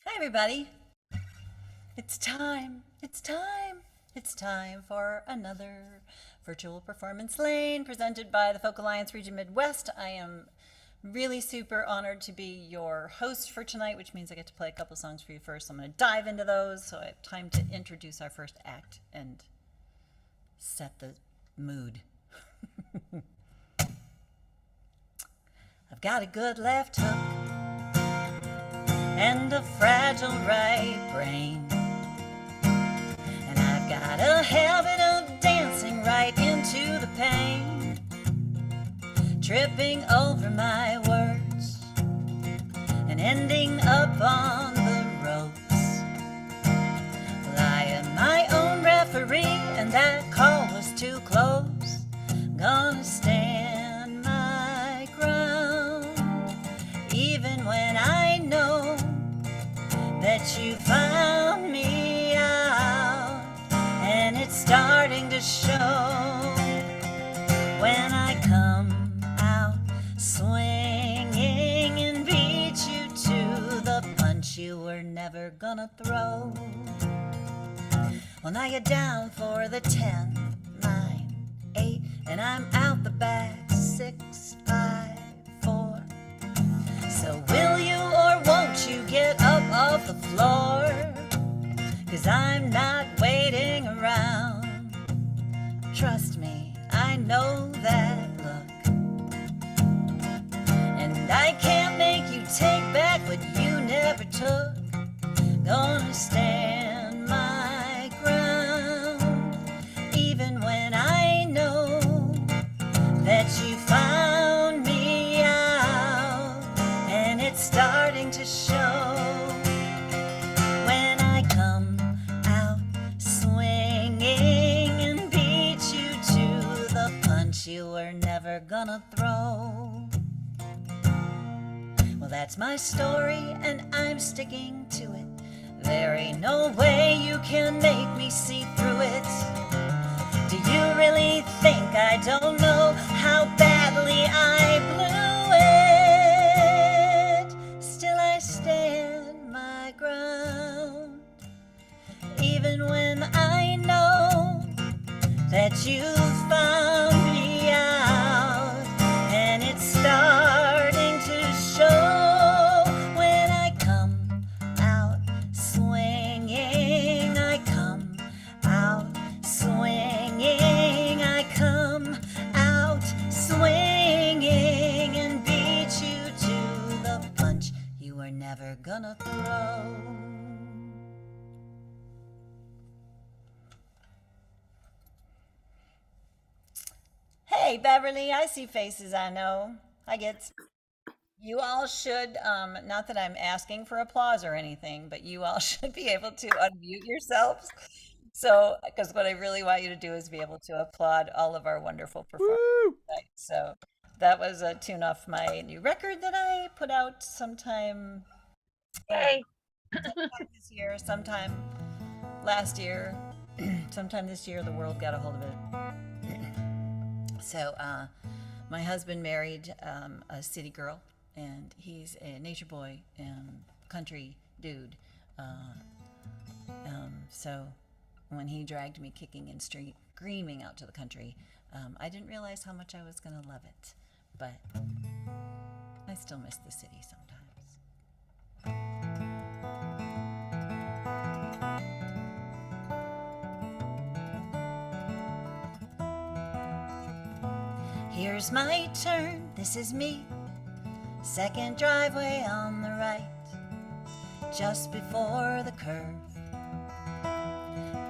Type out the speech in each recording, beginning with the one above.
Hi, everybody. It's time. It's time. It's time for another virtual performance lane presented by the Folk Alliance Region Midwest. I am really super honored to be your host for tonight, which means I get to play a couple songs for you first. I'm going to dive into those so I have time to introduce our first act and set the mood. I've got a good left hook and a fragile right brain, and I've got a habit of dancing right into the pain, tripping over my words and ending up on the ropes. Well, I am my own referee, and that call was too close. Gonna stand my ground, even when I know that you found me out, and it's starting to show when I come out swinging and beat you to the punch you were never gonna throw. Well, now you're down for the 10, 9, 8, and I'm out the back 6, 5, 4. So will you or won't you get up off the floor? 'Cause I'm not waiting around. Trust me, I know that look. And I can't make you take back what you never took. Gonna stand my ground, even when I know that you found me out, and it's starting to show when I come out swinging and beat you to the punch you were never gonna throw. Well, that's my story, and I'm sticking to it. There ain't no way you can make me see through it. Do you really think I don't know how badly I blew it? Still I stand my ground, even when I know that you found me out, and it's starting to show when I come out swinging. I come out swinging. I come out swinging and beat you to the punch you were never gonna throw. Hey, Beverly, I see faces I know. I get you all should, not that I'm asking for applause or anything, but you all should be able to unmute yourselves. So, because what I really want you to do is be able to applaud all of our wonderful performers Woo! tonight. So, that was a tune off my new record that I put out sometime, Hey. sometime this year, sometime last year, sometime this year, the world got a hold of it. So, my husband married a city girl, and he's a nature boy and country dude. So when he dragged me kicking and screaming out to the country, I didn't realize how much I was going to love it. But I still miss the city sometimes. Here's my turn, this is me. Second driveway on the right, just before the curve.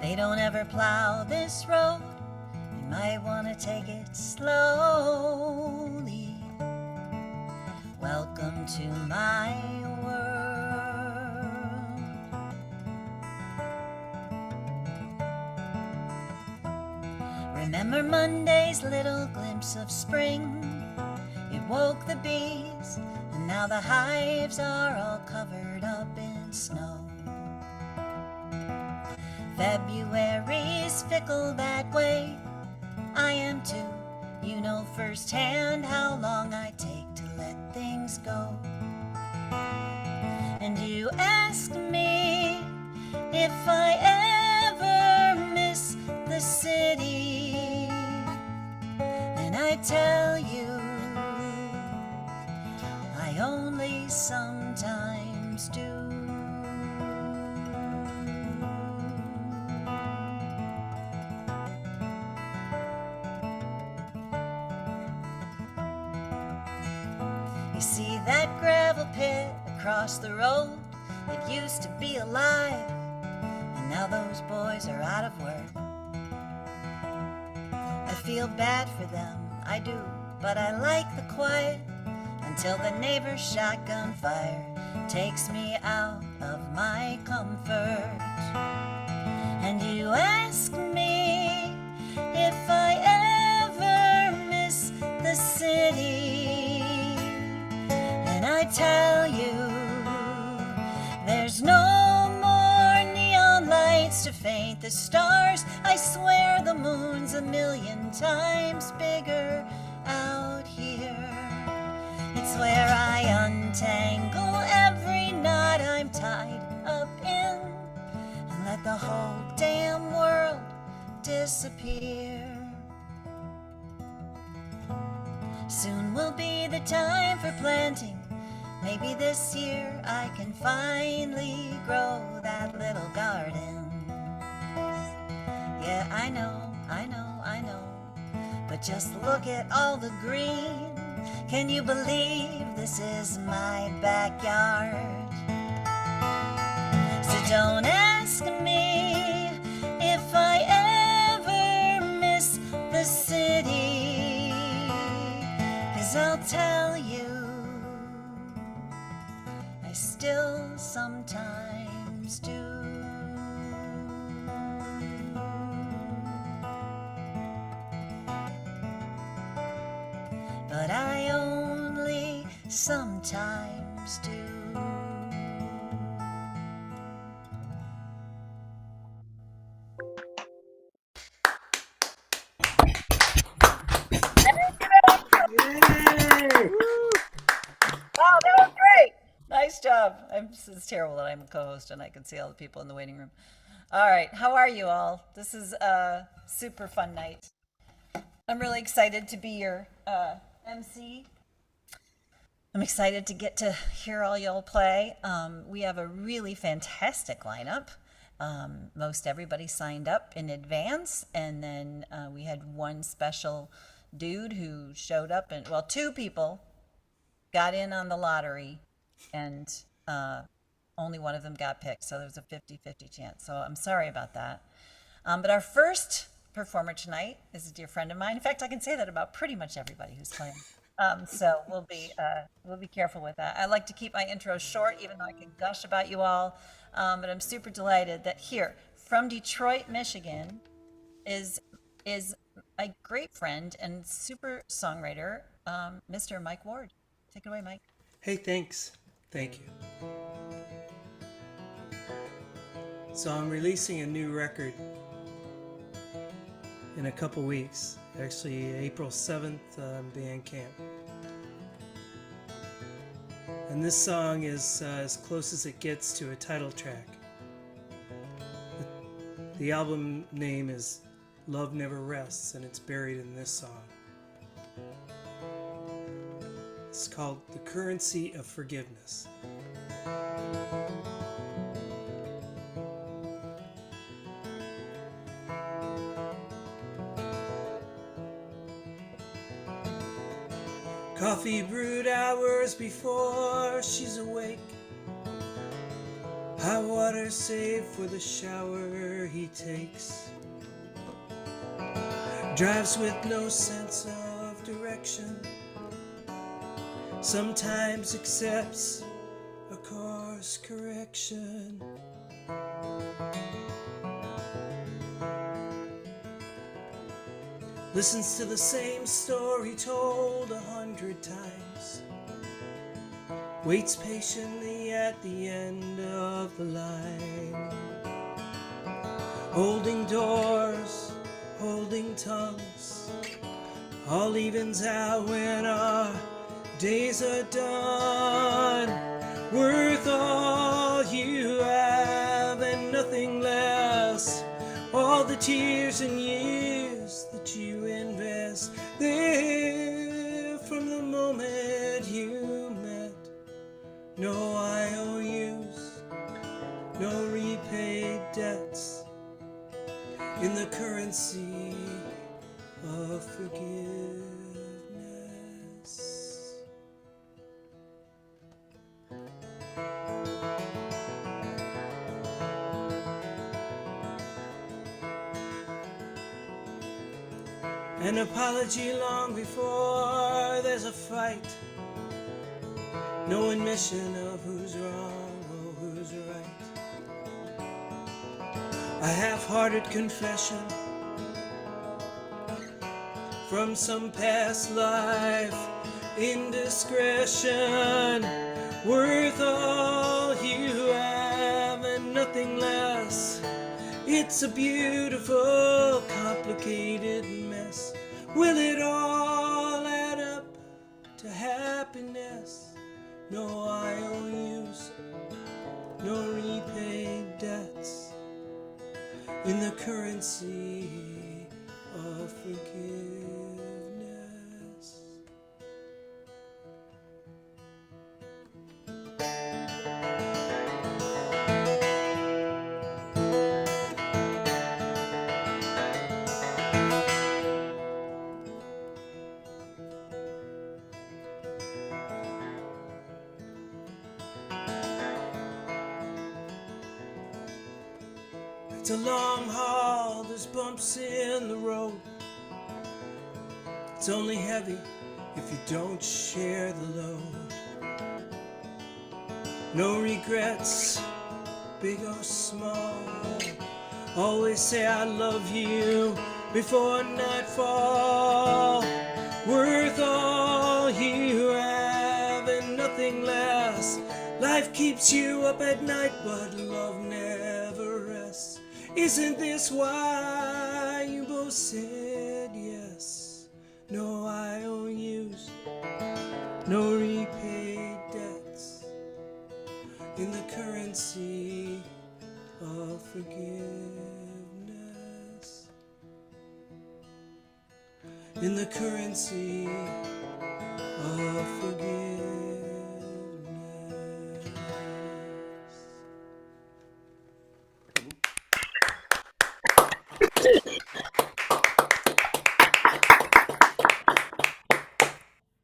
They don't ever plow this road, you might want to take it slowly. Welcome to my world. Remember Monday's little glimpse of spring? It woke the bees, and now the hives are all covered up in snow. February's fickle that way, I am too. You know firsthand how long I take to let things go. And you ask if I ever miss the city. And I tell you, I only sometimes do. You see that gravel pit across the road? It used to be alive, and now those boys are out of work. I feel bad for them, I do, but I like the quiet until the neighbor's shotgun fire takes me out of my comfort. And you ask me if I ever miss the city, and I tell you there's no more neon lights to faint the stars. I swear the moon's 1,000,000 times bigger out here. It's where I untangle every knot I'm tied up in and let the whole damn world disappear. Soon will be the time for planting. Maybe this year I can finally grow that little garden. Yeah, I know. But just look at all the green. Can you believe this is my backyard? So don't ask me if I ever miss the city, 'cause I'll tell you I still sometimes do. But I only sometimes do. Wow, that was great. Nice job. It's terrible that I'm a co-host and I can see all the people in the waiting room. All right, how are you all? This is a super fun night. I'm really excited to be your MC. I'm excited to get to hear all y'all play. We have a really fantastic lineup. Most everybody signed up in advance, and then we had one special dude who showed up, and well, two people got in on the lottery, and only one of them got picked, so there was a 50-50 chance. So I'm sorry about that. But our first performer tonight is a dear friend of mine. In fact, I can say that about pretty much everybody who's playing. So we'll be careful with that. I like to keep my intros short, even though I can gush about you all. But I'm super delighted that here from Detroit, Michigan, is a great friend and super songwriter, Mr. Mike Ward. Take it away, Mike. Hey, thanks. Thank you. So I'm releasing a new record in a couple weeks, actually April 7th on Bandcamp. And this song is as close as it gets to a title track. The album name is Love Never Rests, and it's buried in this song. It's called The Currency of Forgiveness. Coffee brewed hours before she's awake. Hot water saved for the shower he takes. Drives with no sense of direction. Sometimes accepts a course correction. Listens to the same story told 100 times. Waits patiently at the end of the line. Holding doors, holding tongues. All evens out when our days are done. Worth all you have and nothing tears and years that you invest there from the moment you met. No IOUs, no repaid debts in the currency of forgiveness. An apology long before there's a fight. No admission of who's wrong or who's right. A half-hearted confession from some past life indiscretion, worth all you have and nothing less. It's a beautiful, complicated mess. Will it all add up to happiness? No IOUs, no repaid debts in the currency of forgiveness. It's a long haul, there's bumps in the road. It's only heavy if you don't share the load. No regrets, big or small. Always say I love you before nightfall. Worth all you have and nothing less. Life keeps you up at night, but love never rests. Isn't this why you both said yes? No IOUs, no repaid debts in the currency of forgiveness. In the currency of forgiveness.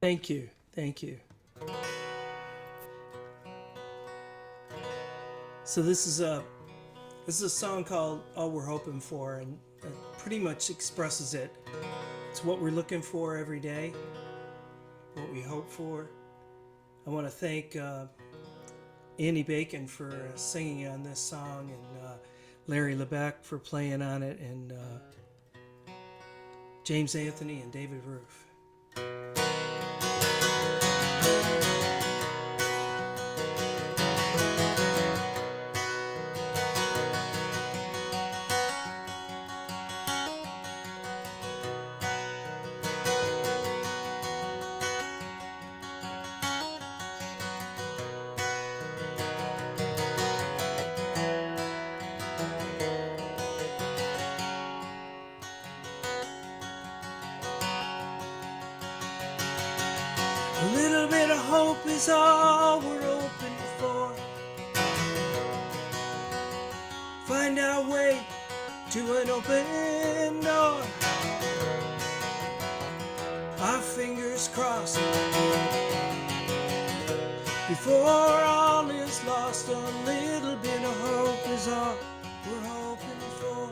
Thank you, thank you. So this is a song called All We're Hoping For, and it pretty much expresses it. It's what we're looking for every day, what we hope for. I want to thank Andy Bacon for singing on this song, and Larry LeBeck for playing on it, and James Anthony and David Roof. A little bit of hope is all we're hoping for. Find our way to an open door. Our fingers crossed before all is lost. A little bit of hope is all we're hoping for.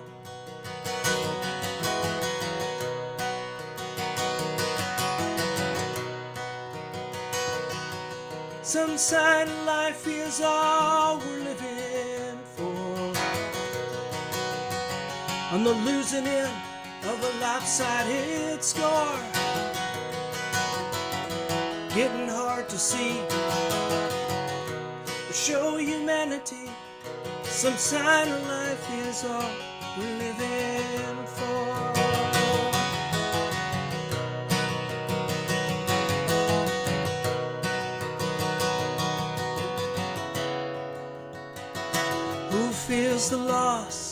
Some sign of life is all we're living for. On the losing end of a lopsided score, getting hard to see or show humanity. Some sign of life is all we're living for. Who feels the loss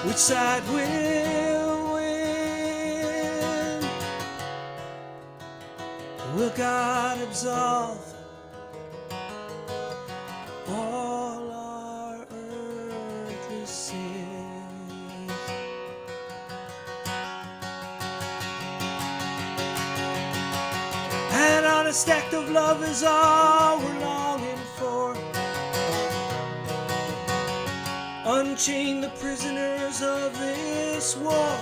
which side will win? Will God absolve all our earthly sins? An honest act of love is all we're longing for. Unchain the prisoners of this war,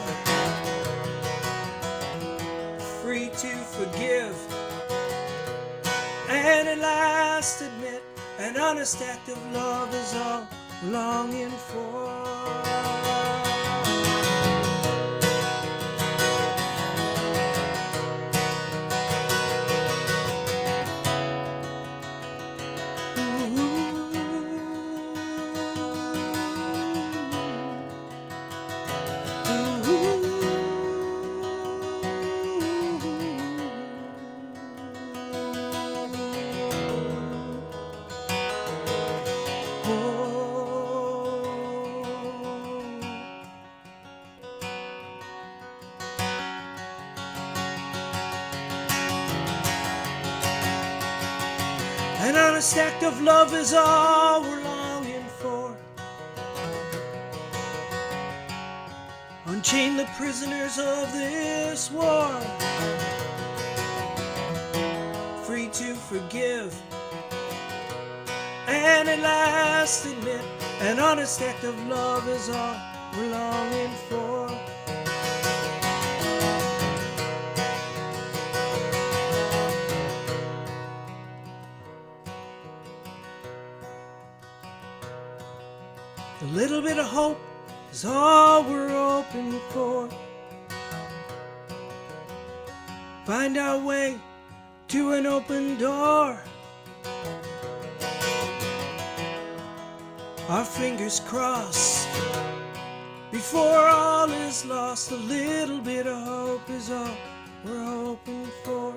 free to forgive and at last admit an honest act of love is all we're longing for. An honest act of love is all we're longing for. Unchain the prisoners of this war, free to forgive and at last admit an honest act of love is all we're longing for. A little bit of hope is all we're hoping for. Find our way to an open door. Our fingers crossed before all is lost. A little bit of hope is all we're hoping for.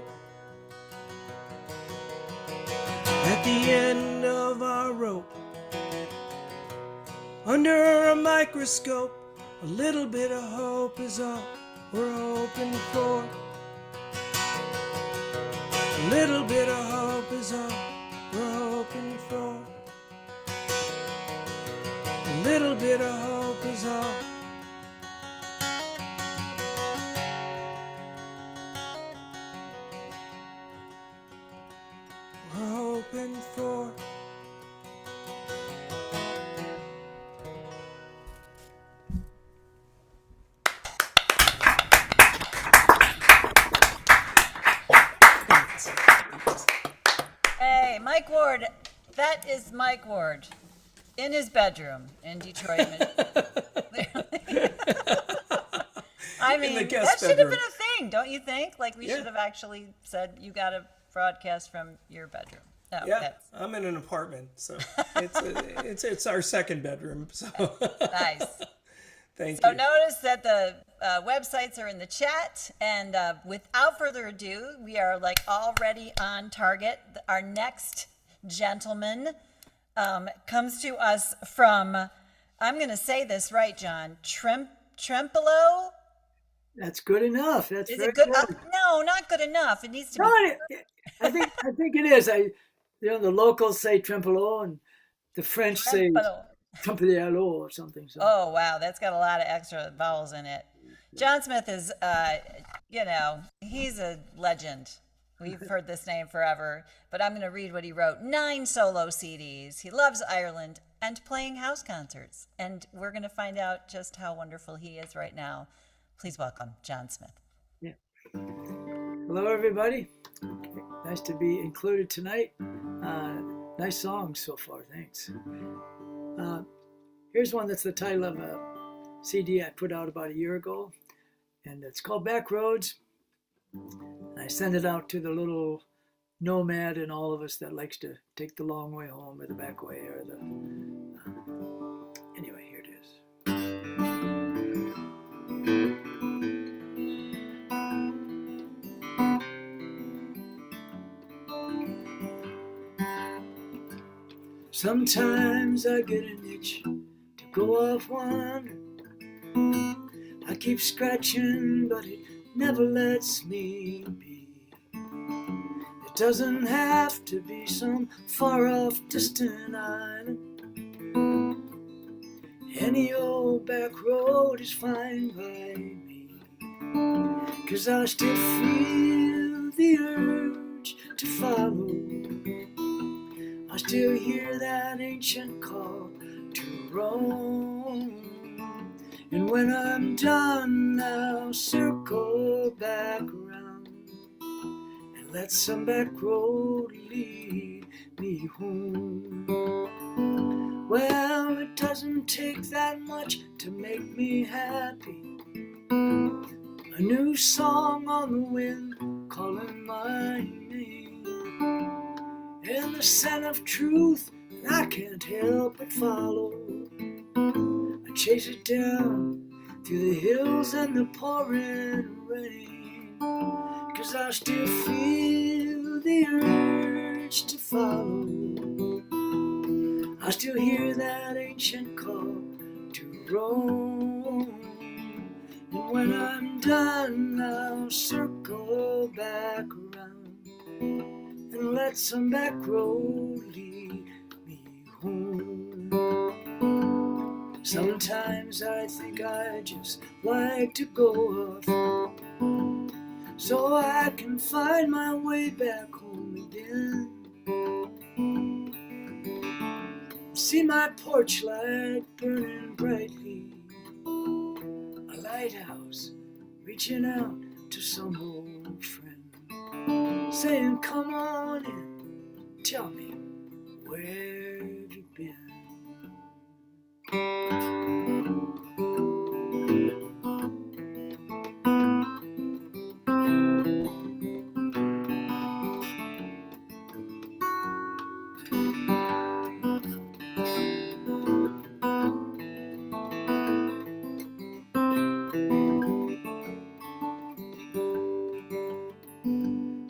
At the end of our rope, under a microscope, a little bit of hope is all we're hoping for. A little bit of hope is all we're hoping for. A little bit of hope is all. We're hoping for. Hey, Mike Ward. That is Mike Ward in his bedroom in Detroit. I mean, that should have been a thing, don't you think? Like, we should have actually said, you got to broadcast from your bedroom. No, yeah, I'm in an apartment, so it's our second bedroom. So nice. Thank you. So notice that the websites are in the chat, and without further ado, we are like already on target. Our next gentleman comes to us from, I'm going to say this right, John, Trempolo? That's good enough. That's Is very it good? good. No, not good enough. It needs to No, be. I think it is. The locals say Trempolo and the French say Trempolo. Trempolo or something. So. Oh, wow. That's got a lot of extra vowels in it. John Smith is, he's a legend. We've heard this name forever, but I'm going to read what he wrote. 9 solo CDs. He loves Ireland and playing house concerts. And we're going to find out just how wonderful he is right now. Please welcome John Smith. Yeah. Hello, everybody. Nice to be included tonight. Nice songs so far. Thanks. Here's one that's the title of a CD I put out about a year ago, and it's called Back Roads. And I send it out to the little nomad in all of us that likes to take the long way home or the back way or the... Anyway, here it is. Sometimes I get an itch to go off wandering, keeps scratching, but it never lets me be. It doesn't have to be some far-off distant island. Any old back road is fine by me, 'cause I still feel the urge to follow. I still hear that ancient call to roam. And when I'm done, I'll circle back around and let some back road lead me home. Well, it doesn't take that much to make me happy. A new song on the wind calling my name, and the scent of truth I can't help but follow. I chase it down through the hills and the pouring rain, 'cause I still feel the urge to follow. I still hear that ancient call to roam. And when I'm done, I'll circle back around and let some back road lead me home. Sometimes I think I just like to go off, so I can find my way back home again. See my porch light burning brightly, a lighthouse reaching out to some old friend, saying, come on in, tell me, where have you been?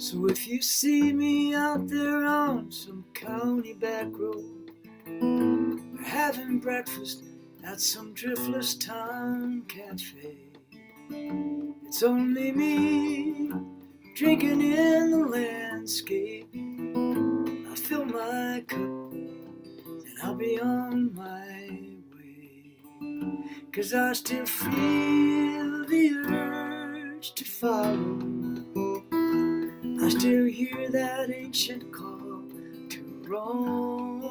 So if you see me out there on some county back road, or having breakfast at some driftless town cafe, it's only me drinking in the landscape. I fill my cup and I'll be on my way, 'cause I still feel the urge to follow. I still hear that ancient call to roam.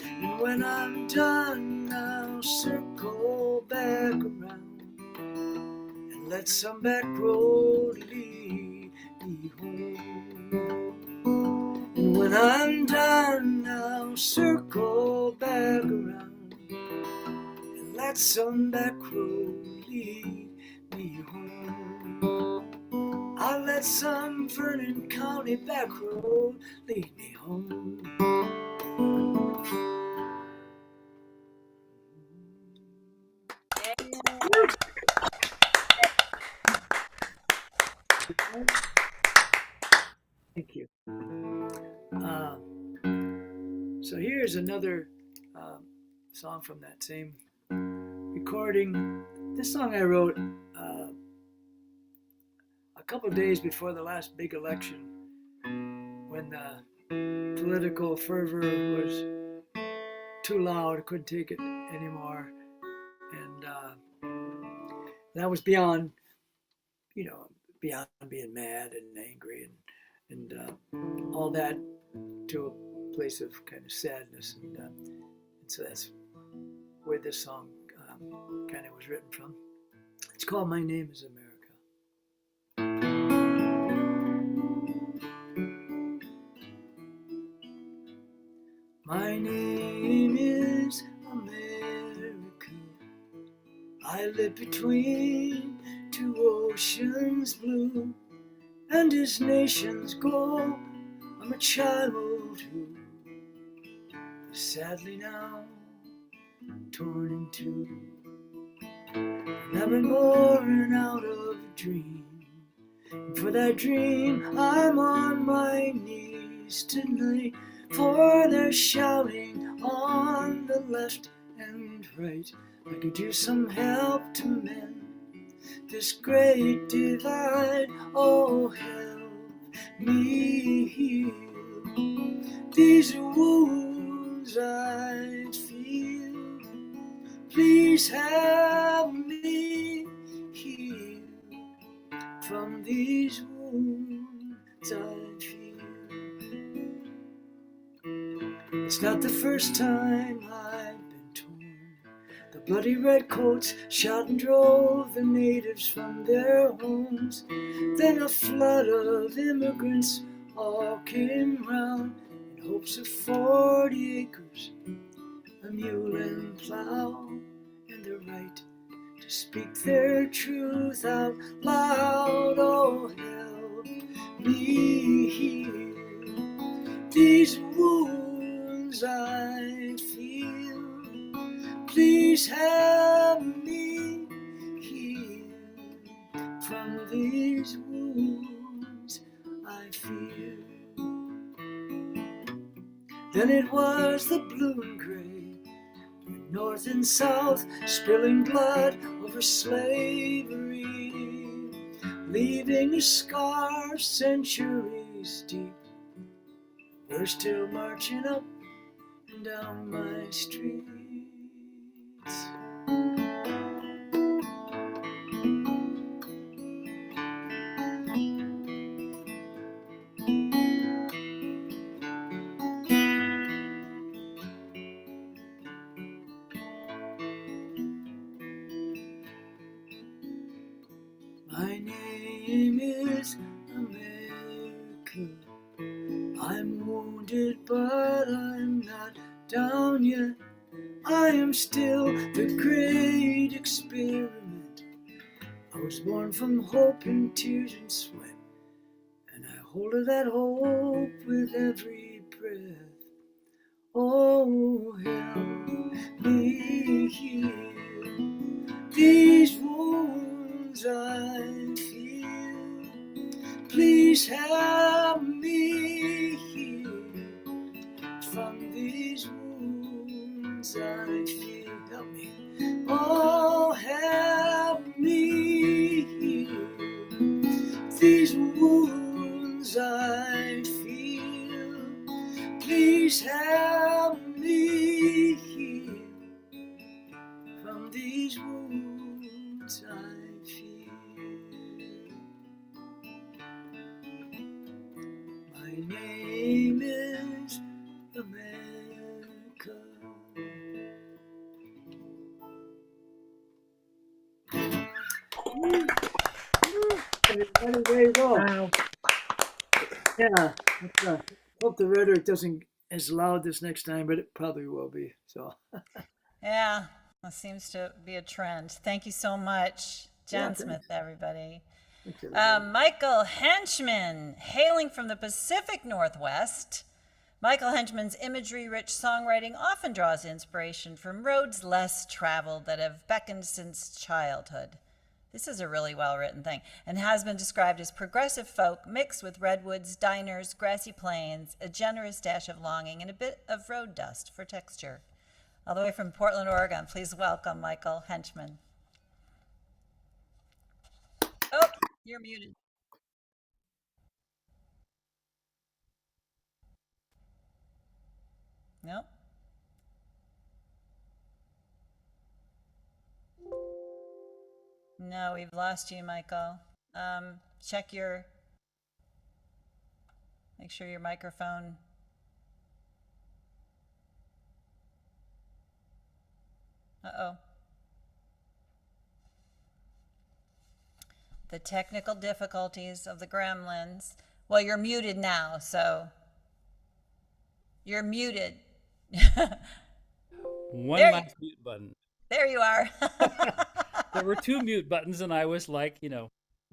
And when I'm done, I'll circle back around and let some back road lead me home. And when I'm done, I'll circle back around and let some back road lead me home. I'll let some Vernon County back road lead me home. Thank you. So here's another song from that same recording. This song I wrote a couple days before the last big election, when the political fervor was too loud, I couldn't take it anymore, and that was beyond, beyond being mad and angry and all that, to a place of kind of sadness, and so that's where this song kind of was written from. It's called "My Name Is America." My name is America. I live between two oceans blue, and as nations go, I'm a child who is sadly now torn in two. And I've been born out of a dream, and for that dream I'm on my knees tonight. For they're shouting on the left and right, I could use some help to mend this great divide. Oh, help me heal these wounds I feel. Please help me heal from these wounds I feel. It's not the first time I've been torn. The bloody redcoats shot and drove the natives from their homes. Then a flood of immigrants all came round in hopes of 40 acres, a mule and plow, and the right to speak their truth out loud. Oh, help me heal these wounds I feel. Please help me heal from these wounds I feel. Then it was the blue and gray, north and south, spilling blood over slavery, leaving a scar centuries deep. We're still marching up and down my streets. My name is America. I'm wounded, but I'm not down yet. I am still the great experiment. I was born from hope and tears and sweat, and I hold that hope with every breath. Oh, help me heal these wounds I feel. Please help me heal from these wounds I feel. Help me. Oh, help me heal these wounds I feel. Please help me heal from these wounds I feel. My name is America. There you go. Wow. Yeah, hope the rhetoric doesn't as loud this next time, but it probably will be. So Yeah, that seems to be a trend. Thank you so much, Yeah, Johnsmith, everybody. thanks, everybody. Michael Henchman, hailing from the Pacific Northwest. Michael Henchman's imagery-rich songwriting often draws inspiration from roads less traveled that have beckoned since childhood. This is a really well-written thing, and has been described as progressive folk mixed with redwoods, diners, grassy plains, a generous dash of longing, and a bit of road dust for texture. All the way from Portland, Oregon, please welcome Michael Henchman. Oh, you're muted. Nope. No, we've lost you, Michael. Check make sure your microphone. Uh-oh. The technical difficulties of the gremlins. Well, you're muted now, so you're muted. One There- last mute button. There you are. There were two mute buttons, and I was like,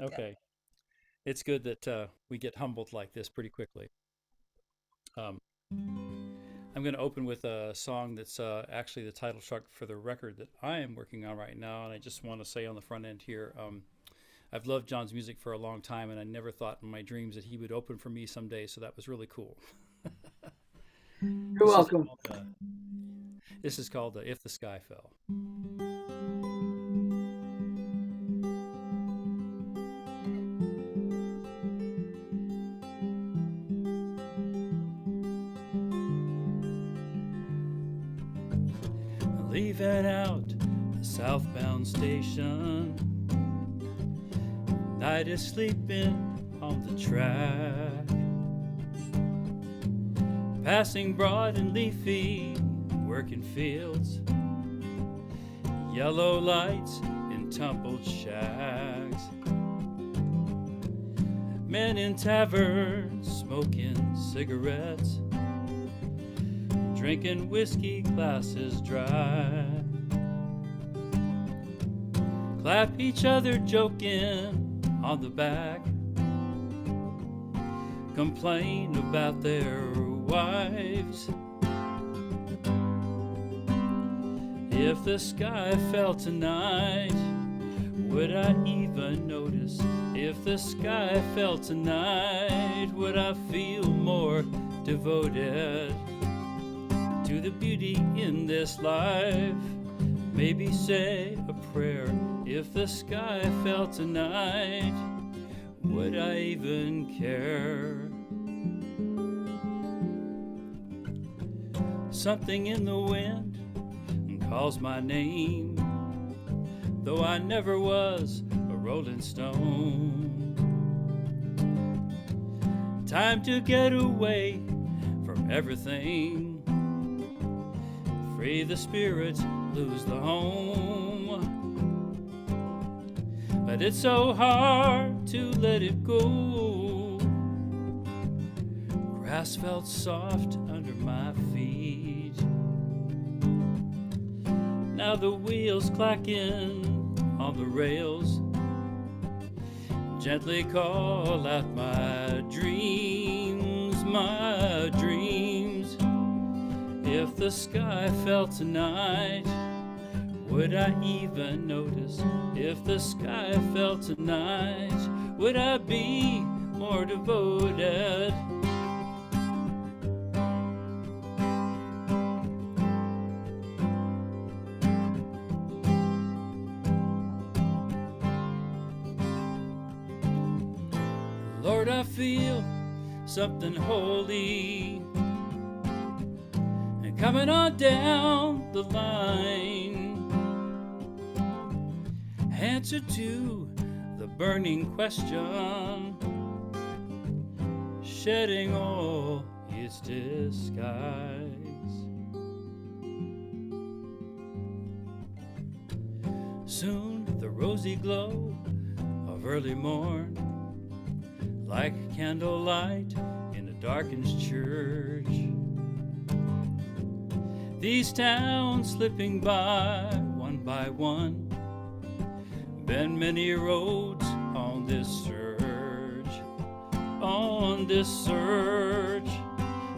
okay. It's good that we get humbled like this pretty quickly. I'm going to open with a song that's actually the title track for the record that I am working on right now, and I just want to say on the front end here, I've loved John's music for a long time, and I never thought in my dreams that he would open for me someday, so that was really cool. You're welcome. This is called If the Sky Fell. leaving out the southbound station. Night is sleeping on the track, passing broad and leafy working fields, yellow lights in tumbled shacks, men in taverns smoking cigarettes, drinking whiskey glasses dry, clap each other joking on the back, complain about their wives. If the sky fell tonight, would I even notice? If the sky fell tonight, would I feel more devoted to the beauty in this life? Maybe say a prayer. If the sky fell tonight, would I even care? Something in the wind calls my name, though I never was a rolling stone. Time to get away from everything, free the spirit, lose the home. But it's so hard to let it go. Grass felt soft under my feet. Now the wheels clacking on the rails gently call out my dreams, my dreams. If the sky fell tonight, would I even notice? If the sky fell tonight, would I be more devoted? Lord, I feel something holy and coming on down the line. Answer to the burning question, shedding all its disguise. Soon the rosy glow of early morn, like candlelight in a darkened church. These towns slipping by one, been many roads on this search, on this search.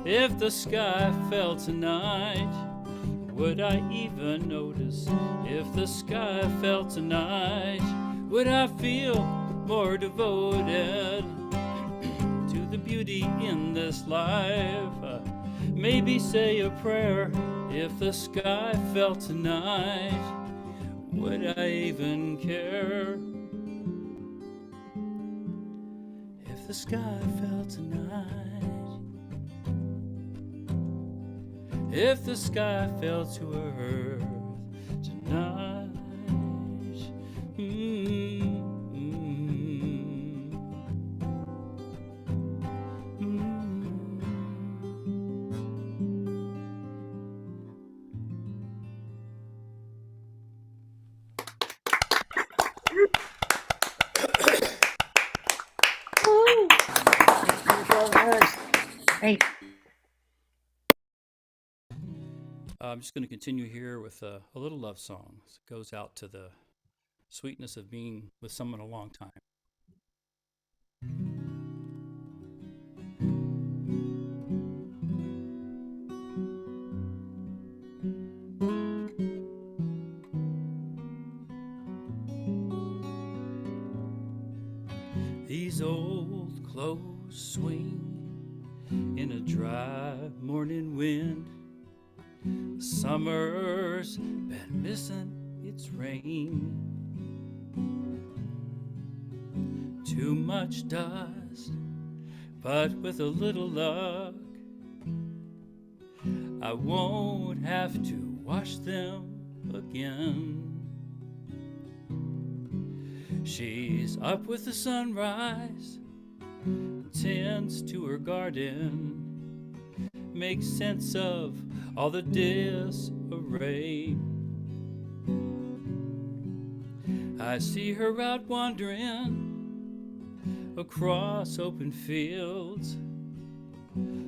If the sky fell tonight, would I even notice? If the sky fell tonight, would I feel more devoted to the beauty in this life? Maybe say a prayer. If the sky fell tonight, would I even care? If the sky fell tonight, if the sky fell to earth tonight, Great. I'm just going to continue here with a little love song. It goes out to the sweetness of being with someone a long time. These old clothes swing in a dry morning wind. Summer's been missing its rain. Too much dust, but with a little luck, I won't have to wash them again. She's up with the sunrise, tends to her garden, makes sense of all the disarray. I see her out wandering across open fields,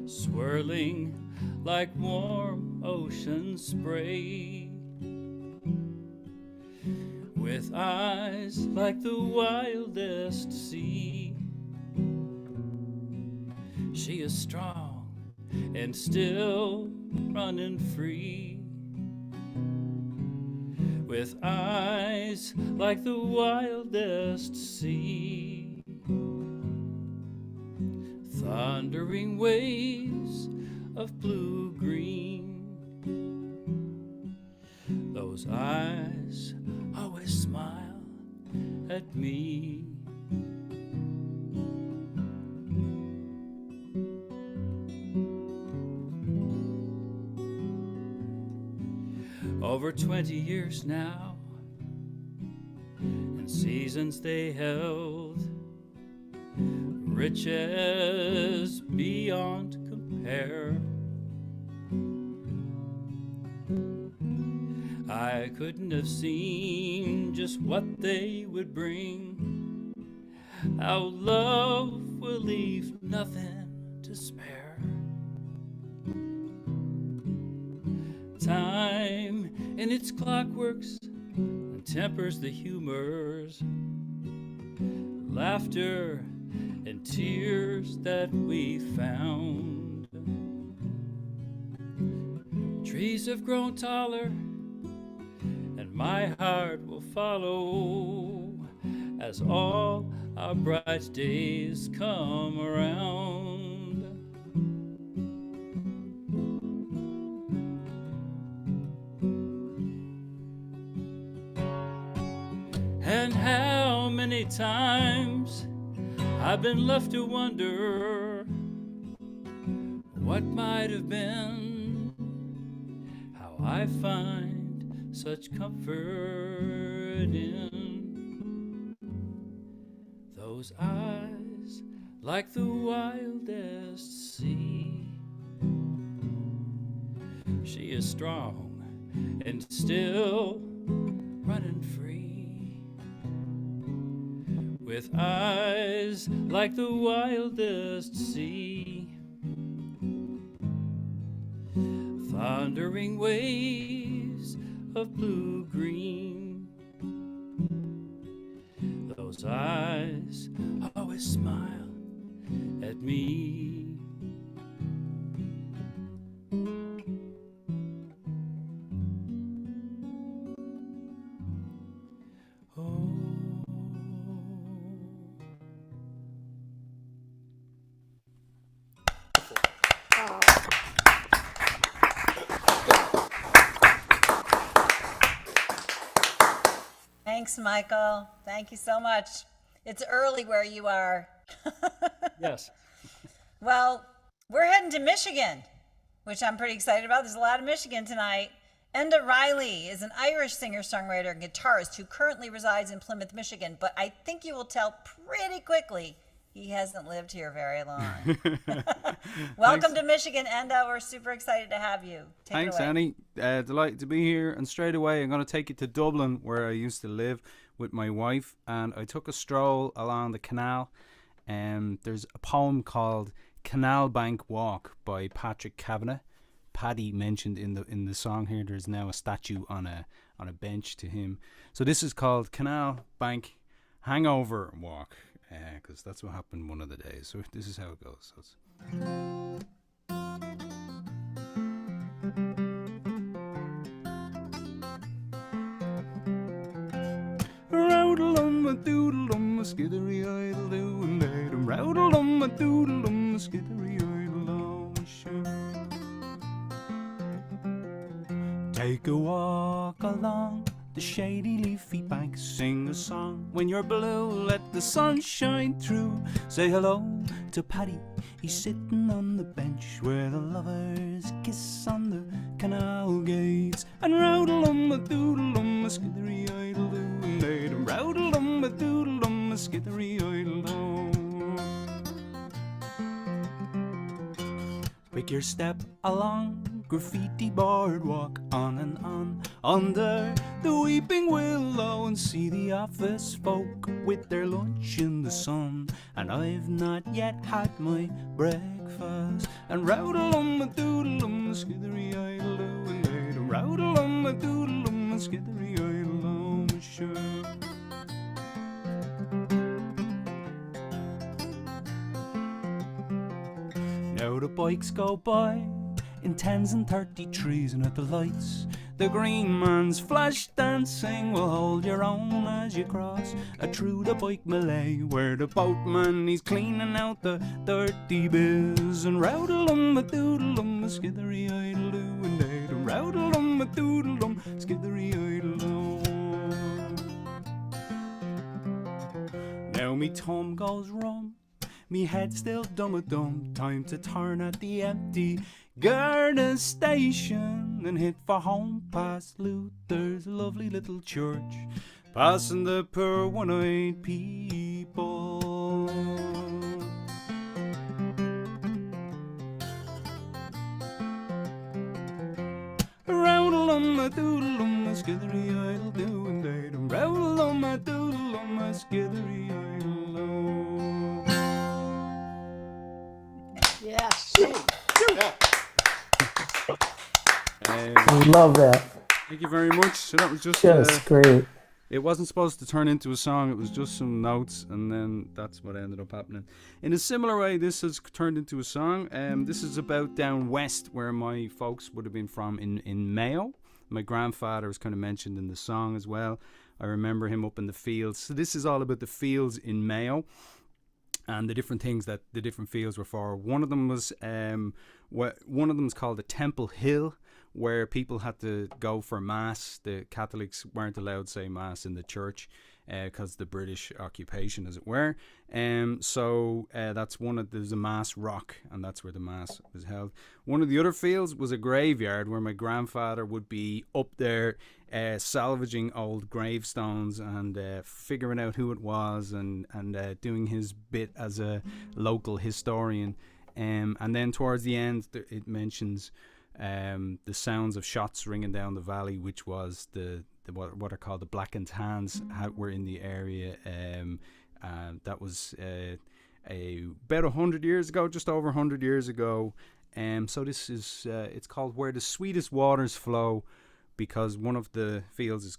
swirling like warm ocean spray, with eyes like the wildest sea. She is strong and still running free, with eyes like the wildest sea. Thundering waves of blue-green, those eyes always smile at me. Over 20 years now, and seasons they held, riches beyond compare. I couldn't have seen just what they would bring, how love will leave nothing to spare. Time in its clockworks and tempers the humors, laughter and tears that we found. Trees have grown taller, and my heart will follow as all our bright days come around. And how many times I've been left to wonder what might have been, how I find such comfort in those eyes like the wildest sea. She is strong and still running free, with eyes like the wildest sea. Thundering waves of blue-green, those eyes always smile at me. Thanks, Michael. Thank you so much. It's early where you are. Yes. Well, we're heading to Michigan, which I'm pretty excited about. There's a lot of Michigan tonight. Enda Reilly is an Irish singer-songwriter and guitarist who currently resides in Plymouth, Michigan, but I think you will tell pretty quickly he hasn't lived here very long. Welcome to Michigan, Enda. We're super excited to have you. Thanks, Annie. Delighted to be here. And straight away, I'm going to take you to Dublin, where I used to live with my wife. And I took a stroll along the canal. There's a poem called Canal Bank Walk by Patrick Kavanagh. Paddy mentioned in the song here, there's now a statue on a bench to him. So this is called Canal Bank Hangover Walk, because that's what happened one of the days. So this is how it goes. So Roudle-um a doodle-um a skiddery idle do and datum. Roudle-um a doodle-um a skiddery idle do. Take a walk along the shady leafy bank, sing a song when you're blue, let the sun shine through. Say hello to Paddy, he's sitting on the bench where the lovers kiss on the canal gates. And roudle-um a doodle Pick your step along graffiti boardwalk, on and on, under the weeping willow, and see the office folk with their lunch in the sun. And I've not yet had my breakfast. And roudalum-a-doodalum, skithery-idle-doo, and datum, roudalum-a-doodalum, skithery-idle-dum, sure. Now the bikes go by in 10s and 33s, and at the lights the green man's flash dancing will hold your own as you cross through the bike melee, where the boatman he's cleaning out the dirty biz. And roudalum-a-doodalum, skithery-idle-doo, and datum, roudalum-a-doodalum, skithery-idle-doo. Now me thumb goes rum, me head still dumb-a-dum. Time to turn at the empty Garda station and hit for home past Luther's lovely little church, passing the poor one-eyed people. Roudalum-a-doodalum, a skithery-idle-doo, and datum, roudalum-a-doodalum, a skithery-idle-doo. Yes. We love that. Thank you very much. So that was just Great. it wasn't supposed to turn into a song. It was just some notes, and then that's what ended up happening. In a similar way, this has turned into a song. This is about down west, where my folks would have been from in Mayo. My grandfather was kind of mentioned in the song as well. I remember him up in the fields. So this is all about the fields in Mayo and the different things that the different fields were for. One of them was called the Temple Hill, where people had to go for mass. The Catholics weren't allowed to say mass in the church because the British occupation, as it were. So that's there's a mass rock, and that's where the mass was held. One of the other fields was a graveyard, where my grandfather would be up there salvaging old gravestones and figuring out who it was, and doing his bit as a local historian. And then towards the end, it mentions the sounds of shots ringing down the valley, which was what are called the Blackened Hands, were in the area. That was about 100 years ago, just over 100 years ago. So this is it's called Where the Sweetest Waters Flow, because one of the fields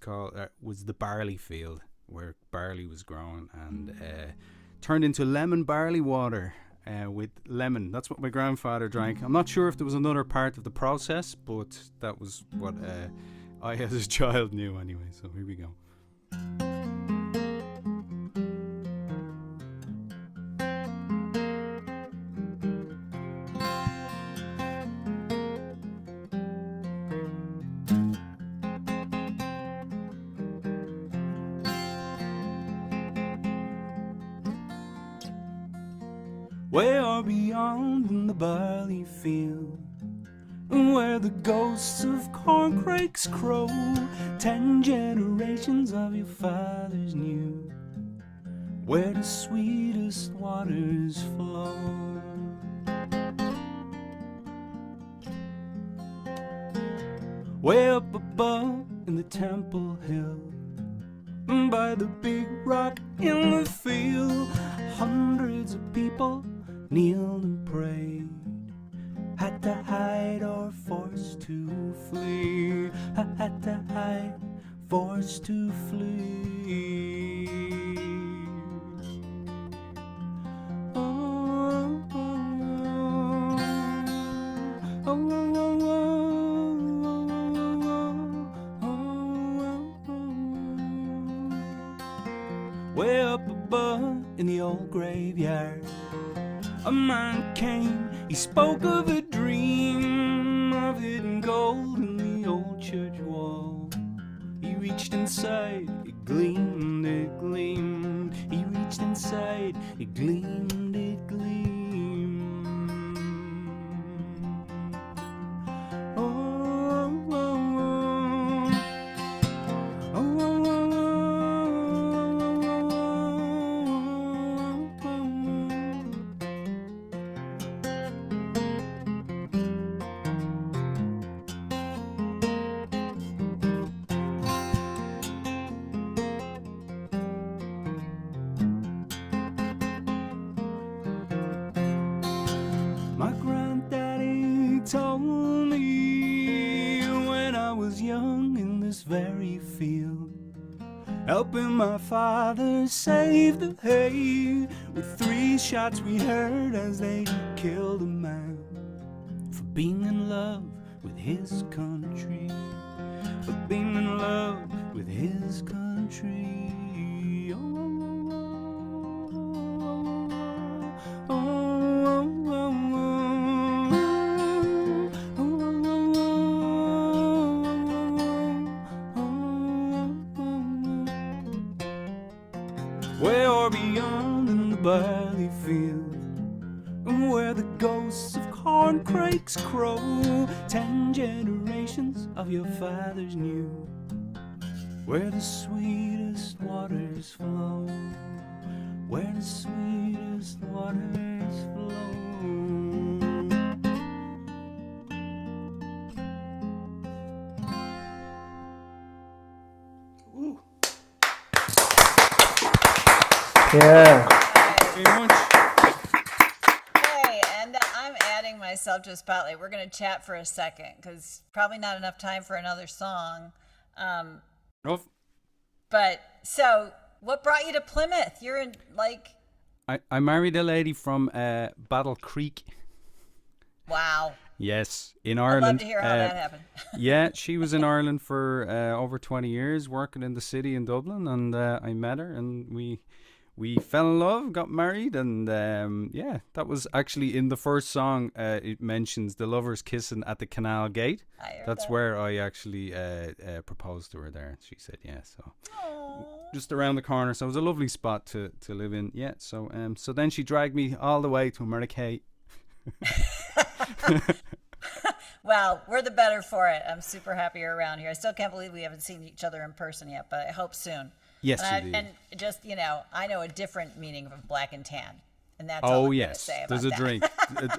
was the barley field, where barley was grown and turned into lemon barley water. With lemon. That's what my grandfather drank. I'm not sure if there was another part of the process, but that was what I as a child knew anyway. So here we go. Way beyond in the barley field, where the ghosts of corncrakes crow, 10 generations of your fathers knew, where the sweetest waters flow. Way up above in the Temple Hill, by the big rock in the field, hundreds of people kneeled and prayed, had to hide or forced to flee, had to hide, forced to flee. Oh, oh, oh, oh, oh. Way up above in the old graveyard, a man came, he spoke of a dream of hidden gold in the old church wall. He reached inside, it gleamed, it gleamed. He reached inside, it gleamed, it gleamed. Oh, oh, oh. Oh, oh, oh. very field, helping my father save the hay. With 3 shots we heard as they killed a man for being in love with his country, for being in love with his country. Way or beyond in the barley field, where the ghosts of corn crakes crow, 10 generations of your fathers knew where the sweetest waters flow, where the sweetest waters flow. Ooh. Yeah. Very much. Hey, and I'm adding myself to a spotlight. We're going to chat for a second because probably not enough time for another song. Enough. But so, what brought you to Plymouth? You're in I married a lady from Battle Creek. Wow. Yes, in I'd Ireland. love to hear how that happened. Yeah, she was in Ireland for over 20 years, working in the city in Dublin, and I met her, and we fell in love, got married, and yeah, that was actually in the first song. It mentions the lovers kissing at the canal gate. That's where I actually proposed to her there. She said yeah, so just around the corner. So it was a lovely spot to live in. Yeah, so so then she dragged me all the way to America. Well, we're the better for it. I'm super happy you're around here. I still can't believe we haven't seen each other in person yet, but I hope soon. Yes, and, indeed. and just, I know a different meaning of black and tan. And that's Oh all I'm yes, say about there's a that. drink,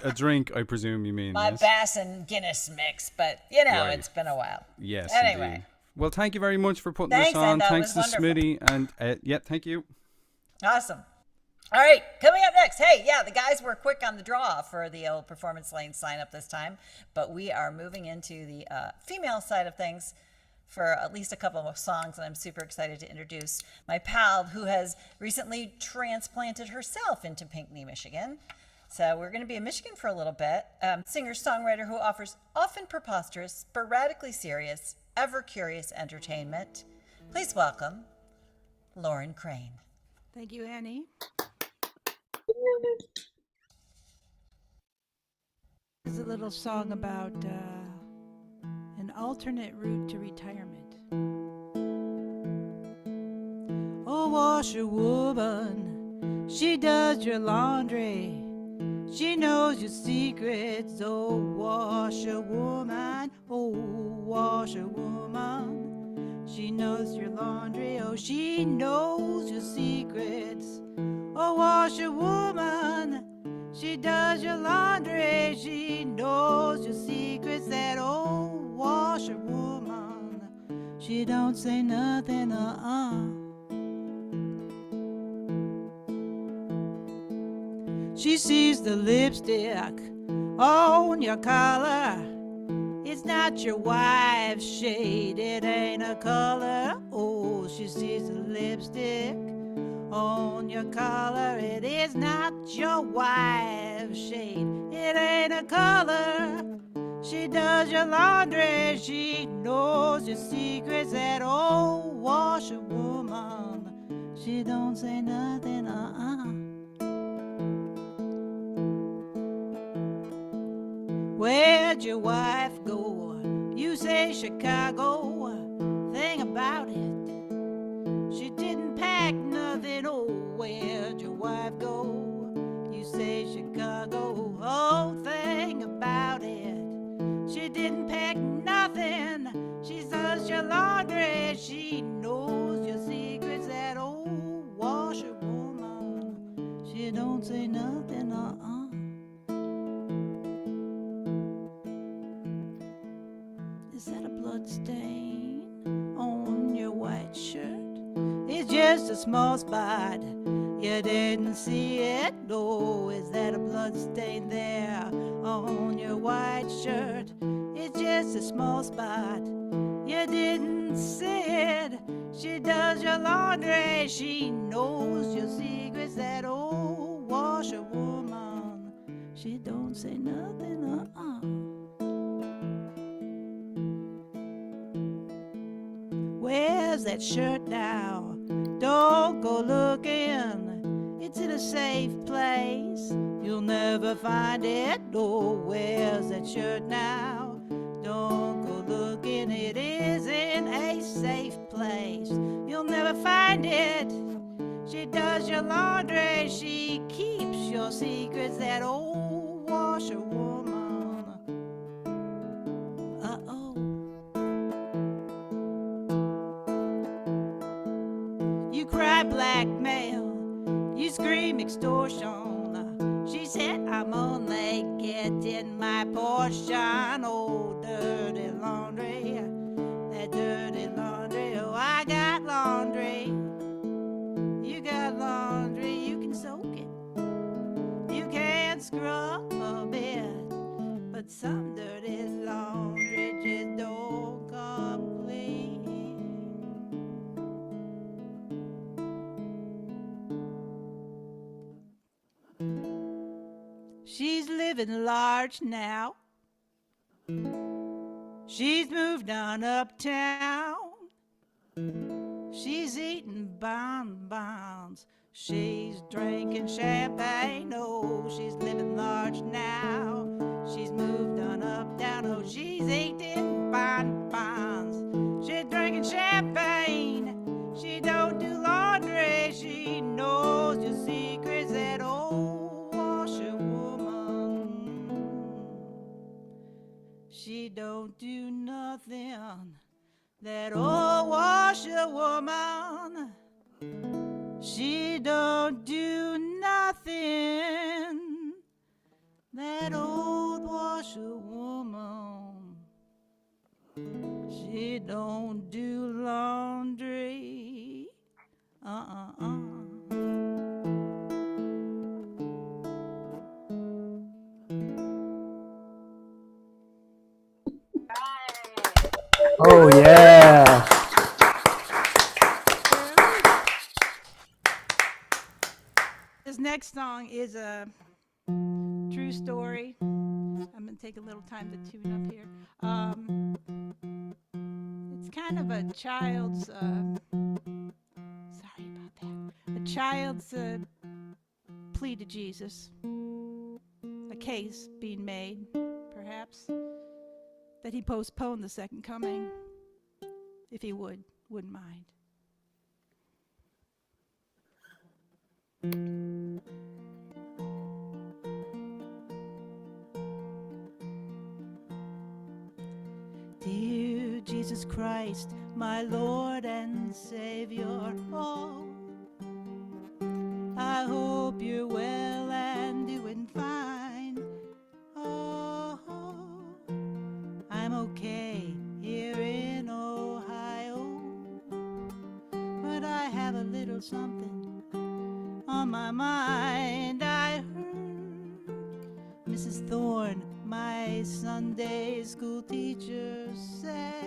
a drink. I presume you mean My yes? Bass and Guinness mix, but Right. it's been a while. Yes. Anyway. Indeed. Well, thank you very much for putting Thanks, this on. Enda. It Thanks to was wonderful. Smitty, and yeah, thank you. Awesome. All right, coming up next. Hey, yeah, the guys were quick on the draw for the old Performance Lane sign up this time, but we are moving into the female side of things for at least a couple of songs, and I'm super excited to introduce my pal who has recently transplanted herself into Pinckney, Michigan. So we're going to be in Michigan for a little bit. Singer-songwriter who offers often preposterous, sporadically serious, ever-curious entertainment. Please welcome Lauren Crane. Thank you, Annie. This is a little song about an alternate route to retirement. Oh, washerwoman, she does your laundry. She knows your secrets. Oh, washerwoman, oh, washerwoman. She knows your laundry. Oh, she knows your secrets. Oh, washerwoman, she does your laundry. She knows your secrets. That old washerwoman, she don't say nothing, She sees the lipstick on your collar. It's not your wife's shade, it ain't a color. Oh, she sees the lipstick on your collar. It is not your wife's shade, it ain't a color. She does your laundry, she knows your secrets. That old washerwoman, she don't say nothing, Where'd your wife go? You say Chicago. Thing about it, she didn't pack nothing. Oh, where'd your wife go? You say Chicago. Oh, thing about it, she didn't pack nothing. She does your laundry. She knows your secrets. That old washerwoman, she don't say nothing, Is that a blood stain on your white shirt? It's just a small spot, you didn't see it. Oh, is that a blood stain there on your white shirt? It's just a small spot, you didn't see does your laundry, she knows your secrets. That old washerwoman, she don't say nothing, Where's that shirt now? Don't go looking, it's in a safe place. You'll never find it. Oh, where's that shirt now? Don't go looking, it is in a safe place. You'll never find it. She does your laundry, she keeps your secrets. That old washerwoman. Uh-oh. You cry blackmail, you scream extortion. She said, I'm only getting my portion. Oh, dirty laundry, that dirty laundry. Oh, I got laundry. You got laundry, you can soak it. You can't scrub it. But some dirty laundry just don't come clean. She's living large now. She's moved on uptown. She's eating bonbons. She's drinking champagne. Oh, she's living large now. She's moved on uptown. Oh, she's eating bonbons. She's drinking champagne. She don't do laundry. She knows your secrets. That old washerwoman. She don't do nothing. That old washerwoman. She don't do nothing. That old washerwoman. She don't do laundry. Oh, yeah. This next song is a true story. I'm going to take a little time to tune up here. It's kind of a child's, sorry about that, a child's plea to Jesus. A case being made, perhaps, that he postpone the second coming, if he wouldn't mind. Dear Jesus Christ, my Lord and Savior, oh, I hope you're well and doing fine. Oh, I'm okay here in Ohio, but I have a little something on my mind. I heard Mrs. Thorne, my Sunday school teacher, say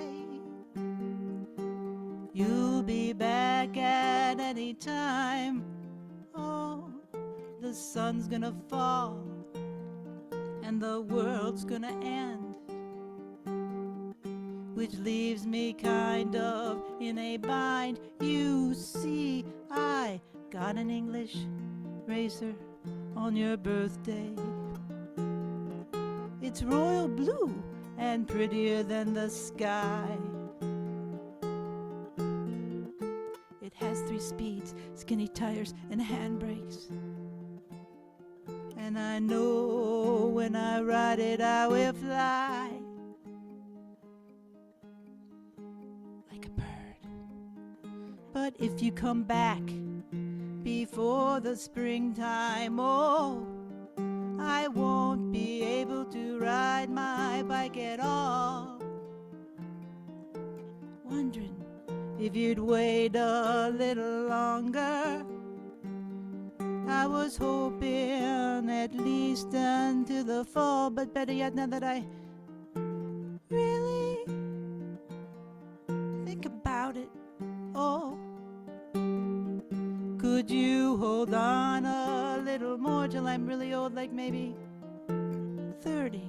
you'll be back at any time. Oh, the sun's gonna fall and the world's gonna end, which leaves me kind of in a bind. You see, I got an English racer on your birthday. It's royal blue and prettier than the sky. It has 3 speeds, skinny tires, and handbrakes. And I know when I ride it, I will fly like a bird. But if you come back before the springtime, oh, I won't be able to ride my bike at all. Wondering if you'd wait a little longer. I was hoping at least until the fall, but better yet, now that I really think about it, oh, Would you hold on a little more till I'm really old, like maybe 30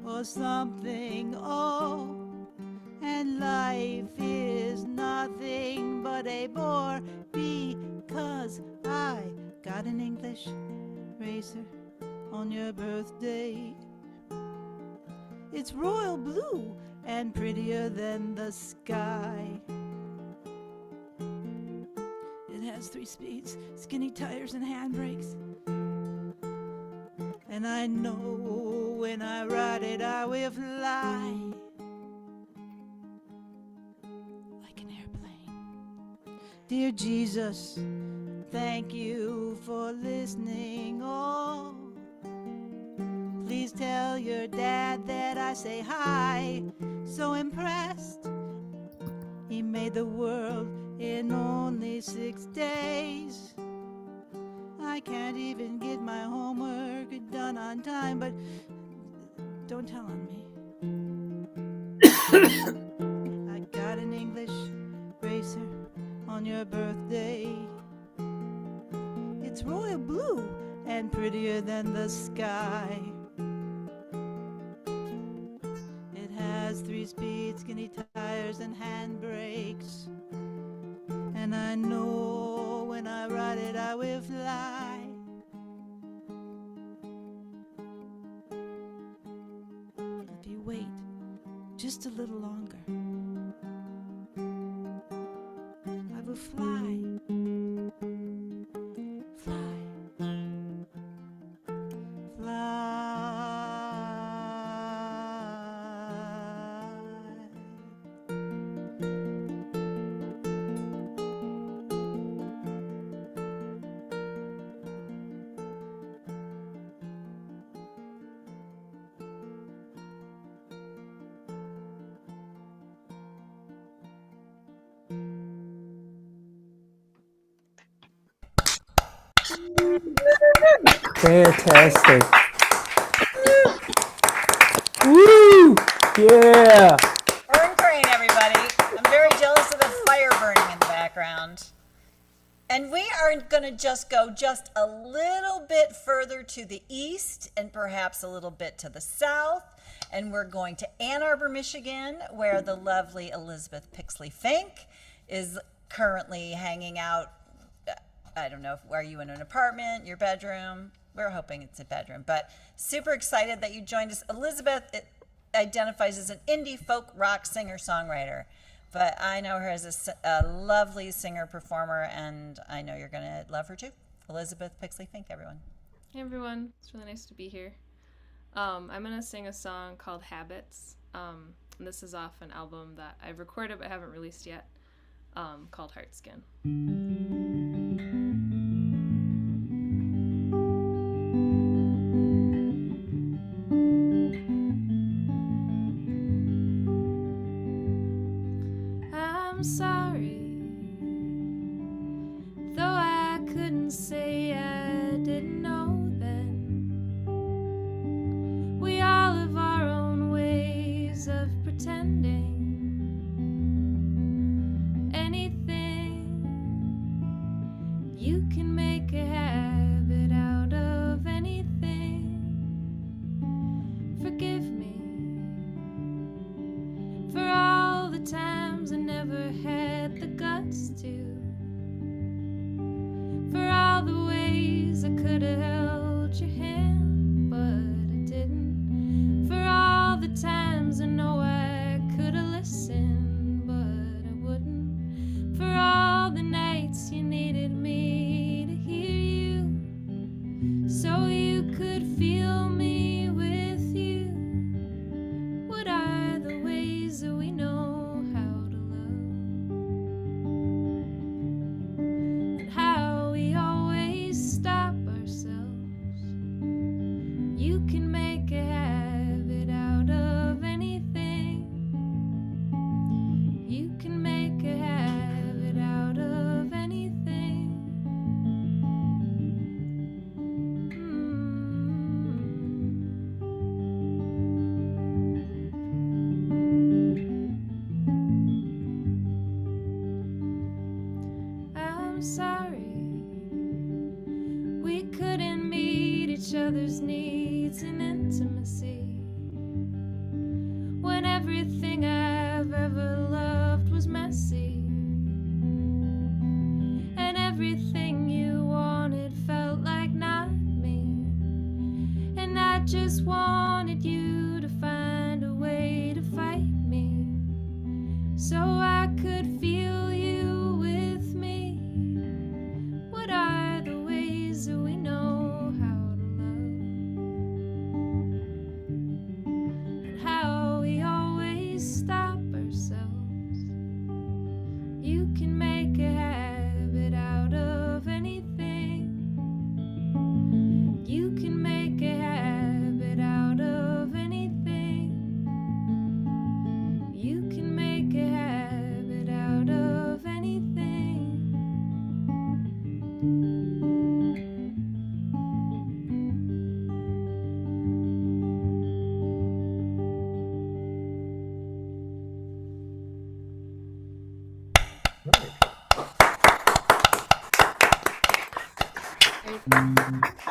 or something? Oh, and life is nothing but a bore because I got an English racer on your birthday. It's royal blue and prettier than the sky. It has 3 speeds, skinny tires and handbrakes. And I know when I ride it I will fly like an airplane. Dear Jesus, thank you for listening. Oh, please tell your dad that I say hi. So impressed, he made the world in only 6 days. I can't even get my homework done on time, but don't tell on me. I got an English racer on your birthday. It's royal blue and prettier than the sky. It has 3 speeds, skinny tires and handbrakes. And I know when I ride it I will fly. If you wait just a little longer, I will fly. Fly. Fantastic. Woo! Yeah. Burn crane, everybody. I'm very jealous of the fire burning in the background. And we are going to just go just a little bit further to the east and perhaps a little bit to the south. And we're going to Ann Arbor, Michigan, where the lovely Elisabeth Pixley-Fink is currently hanging out. I don't know, are you in an apartment, your bedroom? We're hoping it's a bedroom, but super excited that you joined us. Elisabeth identifies as an indie folk rock singer-songwriter, but I know her as a lovely singer-performer, and I know you're going to love her too. Elisabeth Pixley-Fink, everyone. Hey everyone, it's really nice to be here. I'm going to sing a song called Habits. And this is off an album that I've recorded but haven't released yet, called Heartskin. I'm sorry, though I couldn't say I didn't know then. We all have our own ways of pretending. Anything, you can make a habit out of anything. Forgive me for all the times I never had the guts to, for all the ways I could have held your hand, but I didn't, for all the times I know I could have listened, but I wouldn't, for all the nights you needed me to hear you, so you could feel me with you. What are the ways that we know how to love, and how we always stop ourselves? You can make a habit out of anything. You can make a habit out of anything. words in intimacy, when everything I've ever loved was messy, and everything you wanted felt like not me, and I just wanted you to find a way to fight me, so I could feel you with me. What are the ways that we know how to love, and how we always stop ourselves? You can make a habit out of anything. You can make a habit out of anything. You can make a habit out of anything.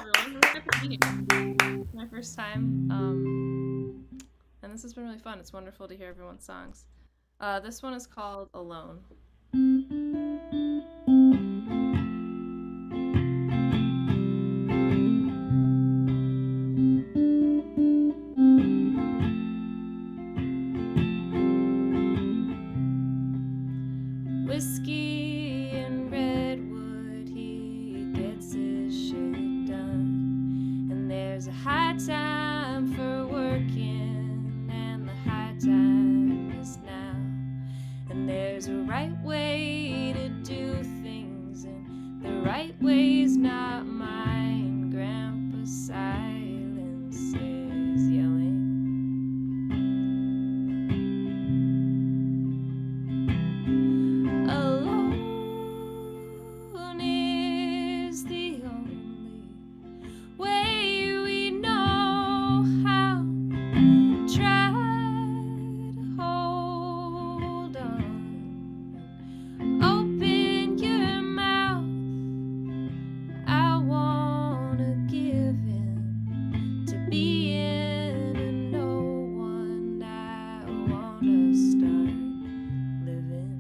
Really happy to be here. It's my first time, and this has been really fun. It's wonderful to hear everyone's songs. This one is called Alone. Whiskey and redwood, he gets his shit done. And there's a high time for working, and the high time is now. And there's a right way to do things, and the right way's not mine. Grandpa's silence is yelling. Alone is the only way we know how. Try to hold on. Open your mouth. I wanna give in to being a no one. I wanna start living.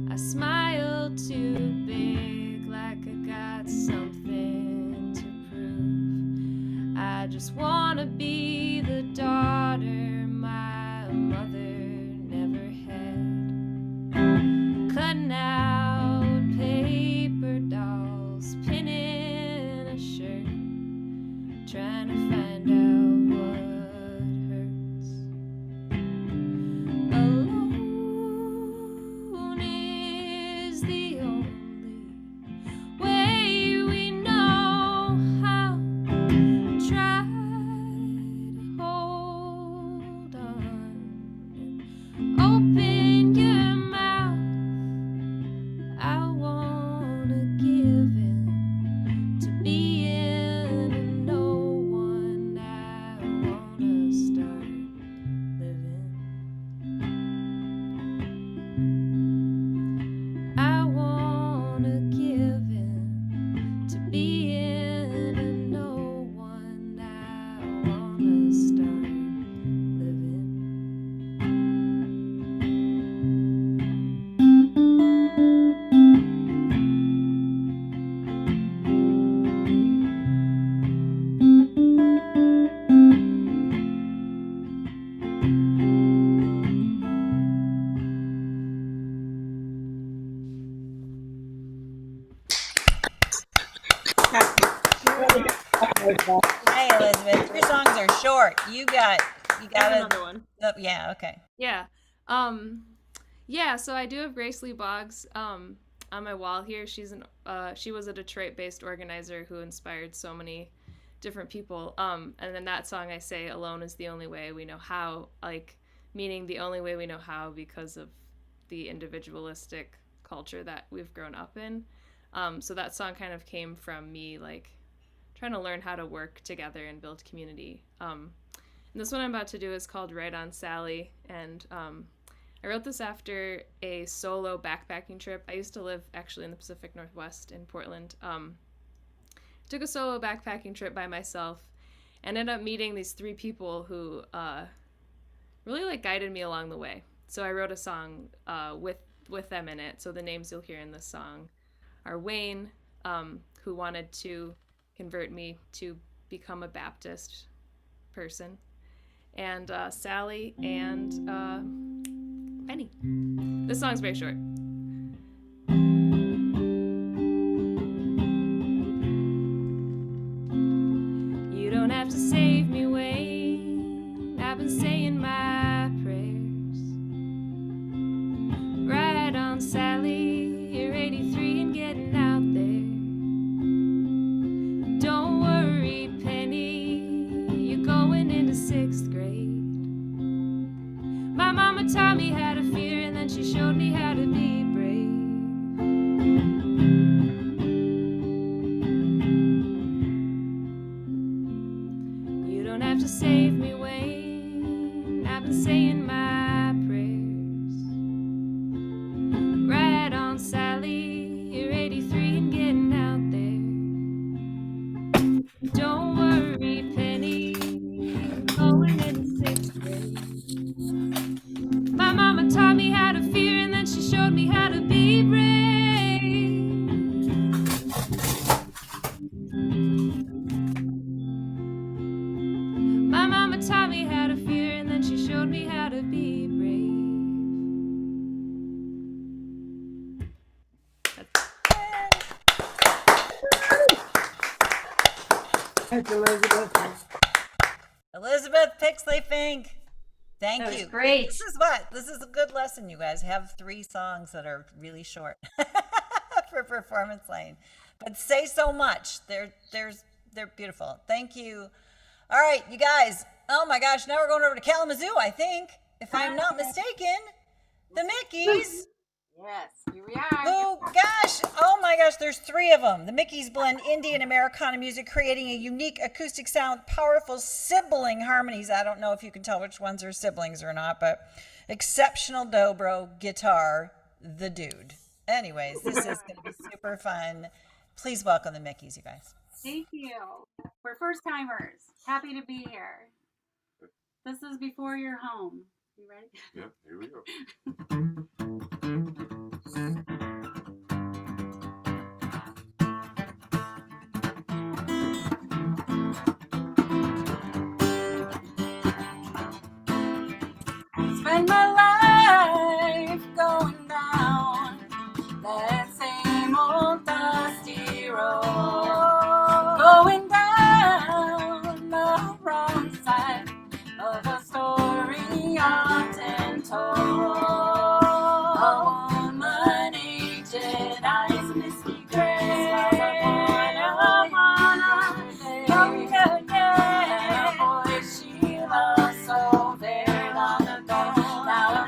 I smile too big, like I got something to prove. I just wanna be the daughter my mother never had. Cutting out paper dolls, pinning a shirt, trying to find out what hurts. Alone is the only way we know how. Try to hold on and open your mouth. I wanna give in to being a no one. I wanna start living. I wanna give in to being a no one. I wanna start living. Hey, Elizabeth, your songs are short. You got Another one. yeah, okay. Yeah. So I do have Grace Lee Boggs on my wall here. She was a Detroit-based organizer who inspired so many different people. And then that song I say, Alone is the only way we know how, like, meaning the only way we know how because of the individualistic culture that we've grown up in. So that song kind of came from me, like, trying to learn how to work together and build community. And this one I'm about to do is called Right on Sally, and I wrote this after a solo backpacking trip. I used to live actually in the Pacific Northwest in Portland. Took a solo backpacking trip by myself and ended up meeting these 3 people who really like guided me along the way. So I wrote a song with them in it. So the names you'll hear in this song are Wayne, who wanted to convert me to become a Baptist person, and Sally and Penny. This song's very short. You don't have to save me, Wayne. I've been saying my prayers. Right on, Sally. You're 83 and getting out there. Don't worry, Penny. You're going into 6th grade. My mama taught me how to fear, and then she showed me how to be brave. You don't have to save me, Wayne. I've been saying my prayers. Right on, Sally. You're 83 and getting out there. Don't worry, Penny. You're going into 6th grade. My mama taught me how to fear, and then she showed me how to be brave. My mama taught me how to fear, and then she showed me how to be brave. Thank you, Elizabeth. Elisabeth Pixley-Fink. Thank That was you. great. This is a good lesson, you guys. Have 3 songs that are really short for Performance Lane, but say so much. They're beautiful. Thank you. All right, you guys. Oh my gosh, now we're going over to Kalamazoo, I think, if I'm not mistaken. The Mickeys. Yes, here we are. Oh my gosh, there's 3 of them. The Mickeys blend indie and Americana music, creating a unique acoustic sound, powerful sibling harmonies. I don't know if you can tell which ones are siblings or not, but exceptional dobro guitar, the dude. Anyways, this is going to be super fun. Please welcome the Mickeys, you guys. Thank you. We're first timers. Happy to be here. This is Before You're Home. You ready? Yeah, here we go. Spend my life going down that same old dusty road, going down the wrong side of a story often told. A woman aged, eyes misty gray, younger day, and a boy she loves so very long ago. Now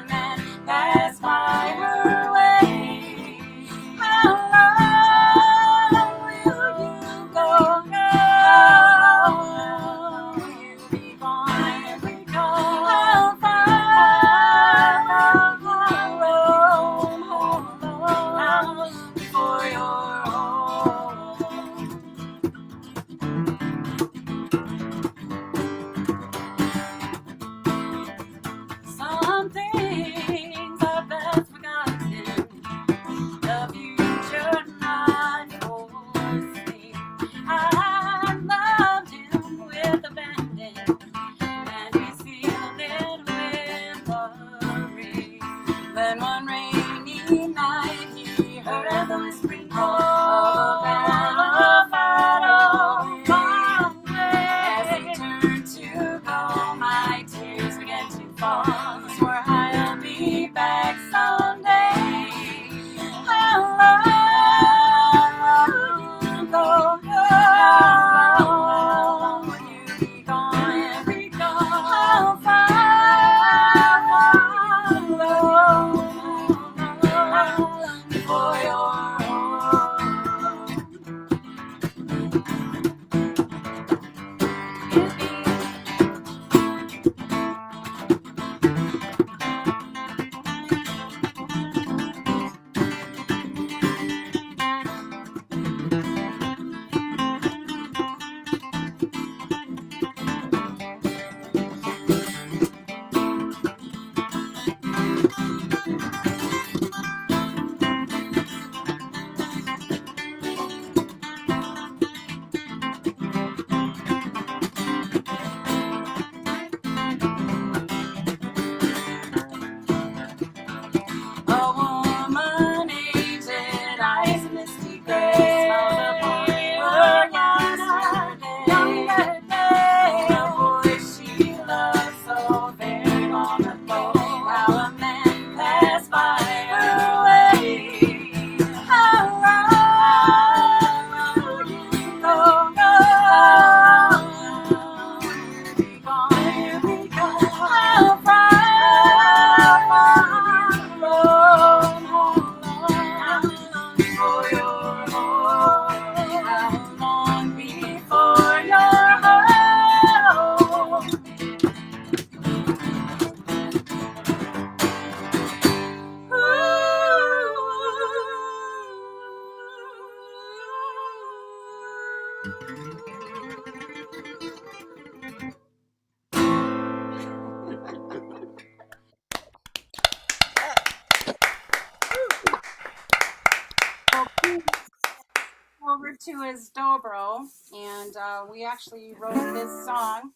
to his dobro, and we actually wrote this song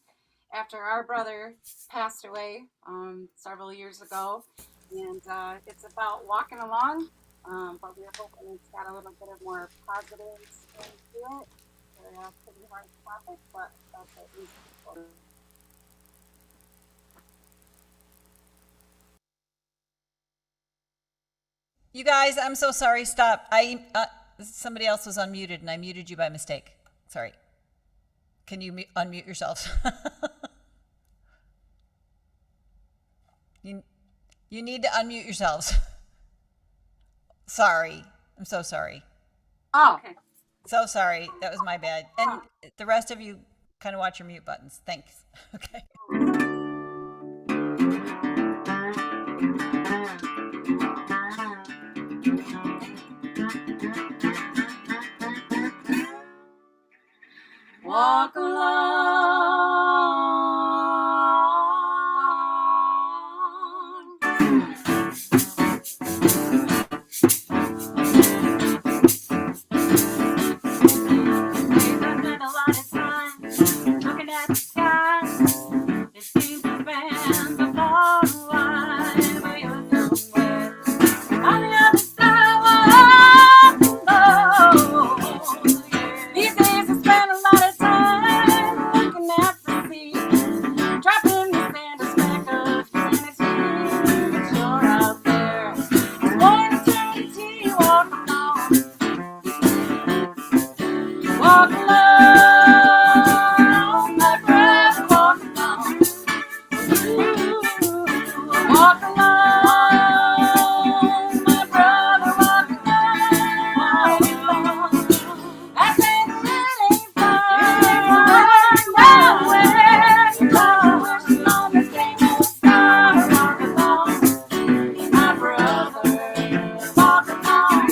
after our brother passed away several years ago. And it's about walking along, but we're hoping it's got a little bit of more positive spin to it. They're pretty hard topic, but that's at least. You guys, I'm so sorry. Stop. Somebody else was unmuted, and I muted you by mistake. Sorry. Can you unmute yourselves? you need to unmute yourselves. Sorry. I'm so sorry. Oh, okay. So sorry. That was my bad. And the rest of you kind of watch your mute buttons. Thanks. Okay. Walk along. We spend a lot of time looking at the sky. It seems to spend the long line, but you're somewhere on the other side. These days I spend a lot of time looking at the sea, dropping the sand, a speck of humanity. But you're out there, for eternity. Walk along, walk along, my brother, walk along. Walk along, my brother, walk along. I say the rain ain't far, nowhere. Wishing on the same old star. Walk along, my brother, walk along.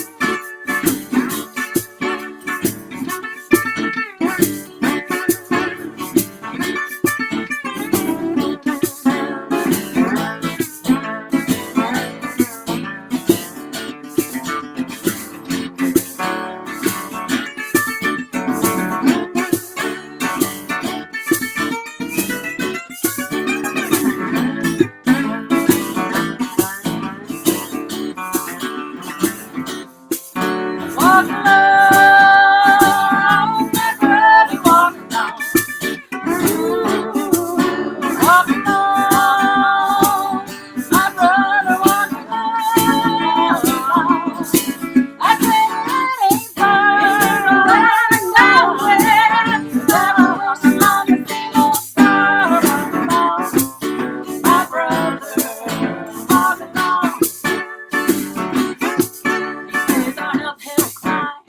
Walk along, my brother, walk along. Walk along, my brother, walk along. I say the rain ain't far, nowhere. Never wishing on the same old star. Walk along, my brother, walk along. It's an uphill climb.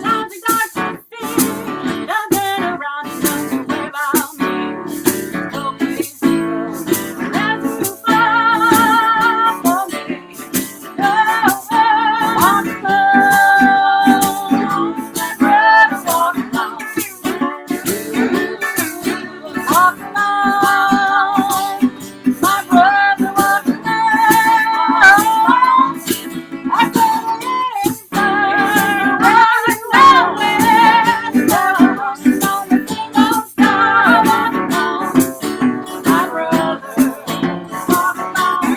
Times are dark to see. Nothing around you, nothing to worry about me. No place to go. That's too far for me. No, walk along, my brother, walk along. Walk along, my brother, walk along. I said the rain far, nowhere. Never wishing on the same old star. Walk along, my brother, walk along.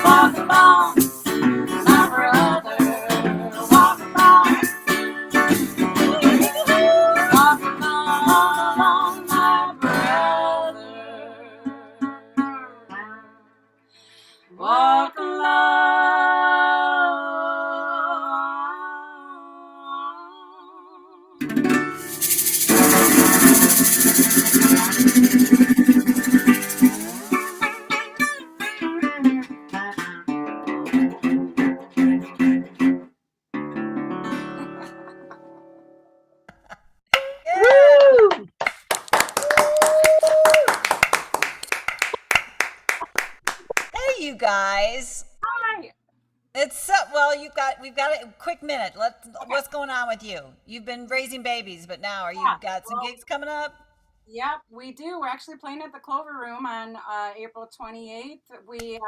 Walk along, my brother, walk along. Walk along, my brother. Walk Hey, you guys. Hi. It's well. We've got a quick minute. What's going on with you? You've been raising babies, but now are you got some gigs coming up? Yep, we do. We're actually playing at the Clover Room on April 28th. We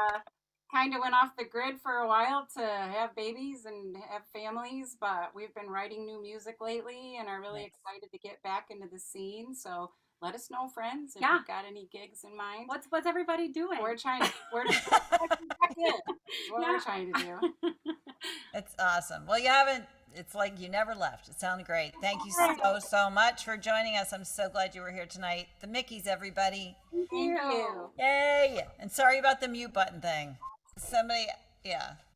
kind of went off the grid for a while to have babies and have families, but we've been writing new music lately and are really excited to get back into the scene. So let us know, friends, if you've got any gigs in mind. What's everybody doing? We're trying to we're back in. That's what we're trying to do. It's awesome. Well, you haven't, it's like you never left. It sounded great. Thank you so much for joining us. I'm so glad you were here tonight. The Mickeys, everybody. Thank you. Yay. And sorry about the mute button thing. Somebody,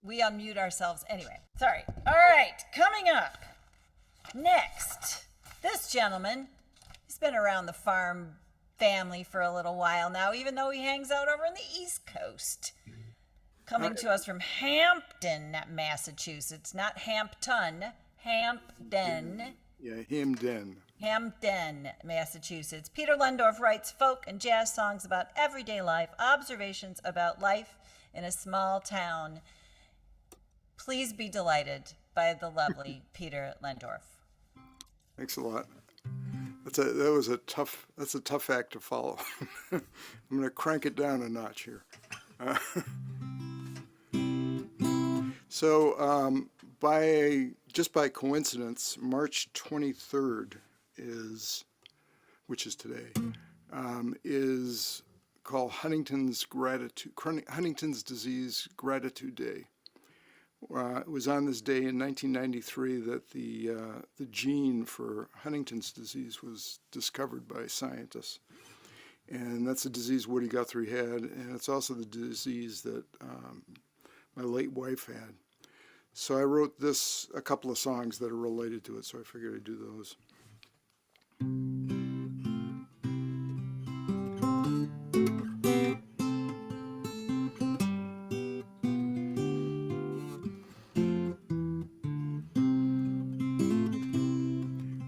we unmute ourselves. Anyway, sorry. All right, coming up next, this gentleman, he's been around the farm family for a little while now, even though he hangs out over in the East Coast. Coming to us from Hampton, Massachusetts, not Hampton, Hampden. Yeah, Hampden, Massachusetts. Peter Lehndorff writes folk and jazz songs about everyday life, observations about life in a small town. Please be delighted by the lovely Peter Lehndorff. Thanks a lot. That's a tough act to follow. I'm going to crank it down a notch here. Just by coincidence, March 23rd which is today, is called Huntington's Disease Gratitude Day. It was on this day in 1993 that the gene for Huntington's disease was discovered by scientists. And that's a disease Woody Guthrie had, and it's also the disease that my late wife had. So I wrote a couple of songs that are related to it, so I figured I'd do those.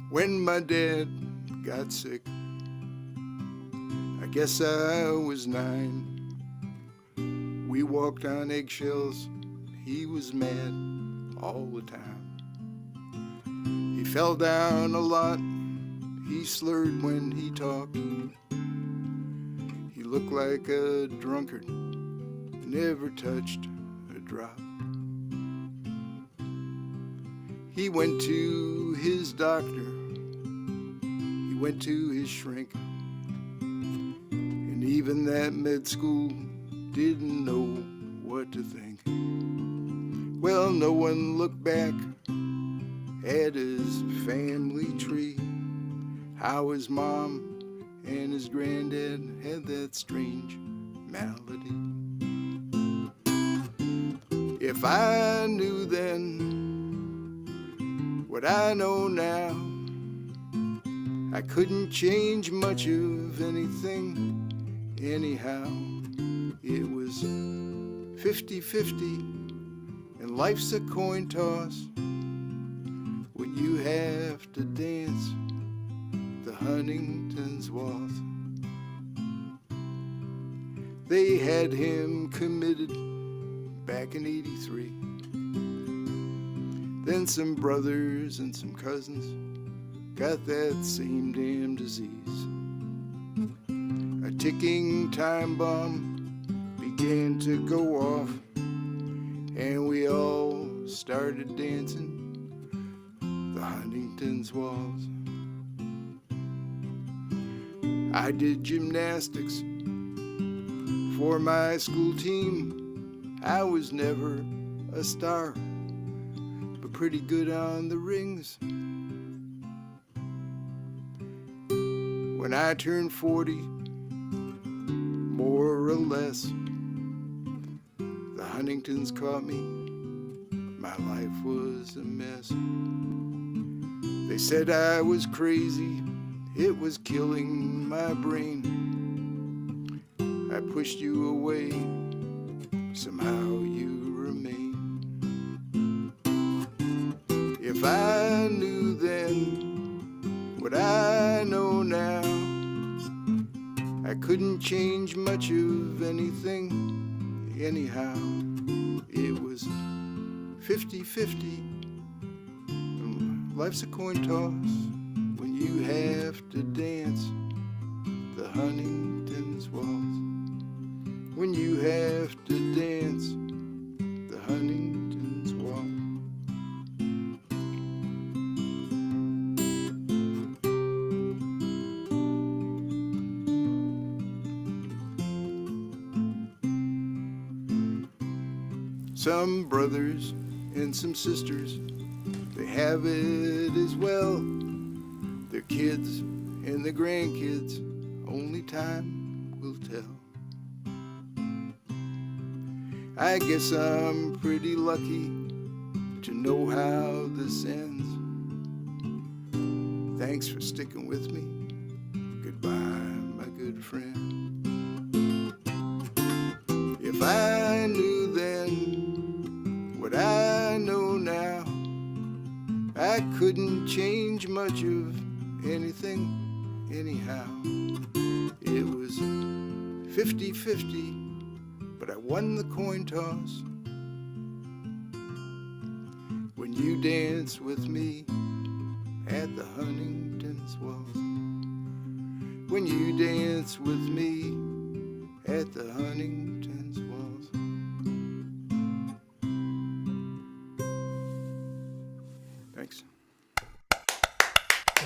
When my dad got sick, I guess I was 9. We walked on eggshells, he was mad all the time. He fell down a lot, he slurred when he talked. He looked like a drunkard, never touched a drop. He went to his doctor, he went to his shrink, and even that med school didn't know what to think. Well, no one looked back at his family tree, how his mom and his granddad had that strange malady. If I knew then what I know now, I couldn't change much of anything anyhow. It was 50-50, and life's a coin toss when you have to dance the Huntington's waltz. They had him committed back in '83. Then some brothers and some cousins got that same damn disease. A ticking time bomb began to go off, and we all started dancing the Huntington's waltz. I did gymnastics for my school team. I was never a star, but pretty good on the rings. When I turned 40, more or less, the Huntingtons caught me. My life was a mess. They said I was crazy, it was killing my brain. I pushed you away, somehow you remain. If I knew then what I know now, I couldn't change much of anything anyhow. It was 50-50. Life's a coin toss when you have to dance the Huntington's waltz. When you have to dance Some brothers and some sisters, they have it as well. Their kids and their grandkids, only time will tell. I guess I'm pretty lucky to know how this ends. Thanks for sticking with me. Goodbye, my good friend. If I knew then what I know now, I couldn't change much of anything anyhow. It was 50-50, but I won the coin toss. When you danced with me at the Huntington's Walls. When you danced with me at the Huntington's Walls. Thanks.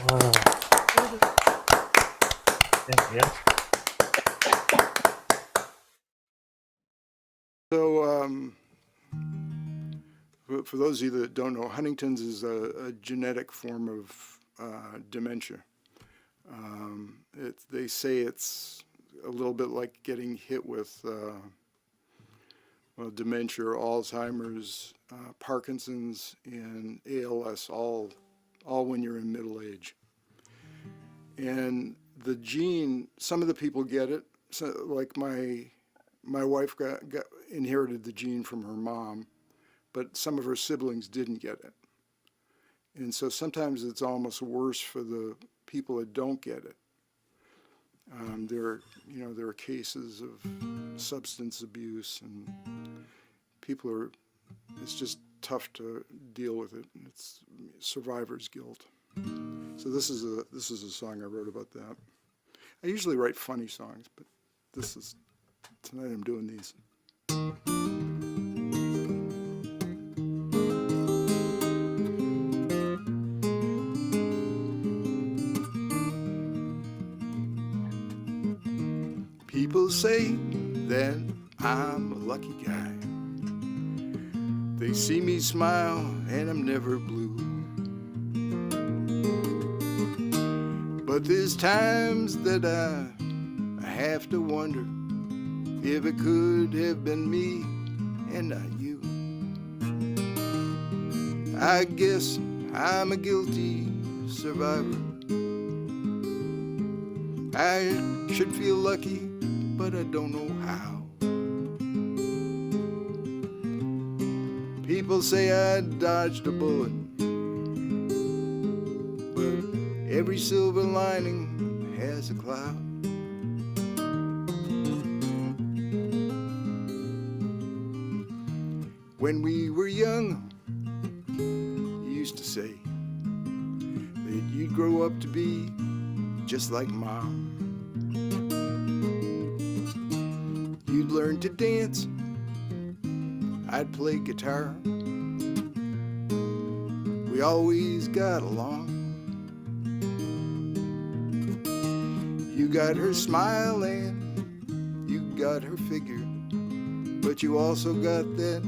Wow. Yeah. So, for those of you that don't know, Huntington's is a genetic form of dementia. They say it's a little bit like getting hit with dementia, Alzheimer's, Parkinson's, and ALS, all when you're in middle age. And the gene, some of the people get it. So, like my wife inherited the gene from her mom, but some of her siblings didn't get it. And so sometimes it's almost worse for the people that don't get it. There are cases of substance abuse, and it's just tough to deal with it. It's survivor's guilt. So this is a song I wrote about that. I usually write funny songs, but tonight I'm doing these. People say that I'm a lucky guy. They see me smile and I'm never blue. But there's times that I have to wonder if it could have been me and not you. I guess I'm a guilty survivor. I should feel lucky, but I don't know how. People say I dodged a bullet, but every silver lining has a cloud. When we were young, you used to say that you'd grow up to be just like Mom. You'd learn to dance, I'd play guitar. We always got along. You got her smile and you got her figure, but you also got that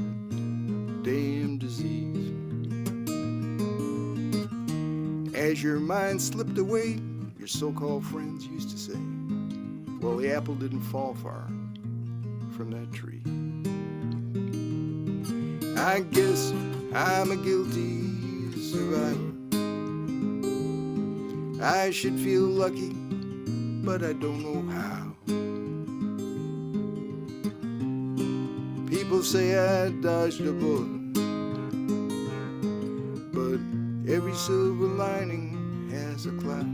damn disease. As your mind slipped away, your so-called friends used to say, well, the apple didn't fall far from that tree. I guess I'm a guilty survivor. I should feel lucky, but I don't know how. People say I dodged a bullet, but every silver lining has a cloud.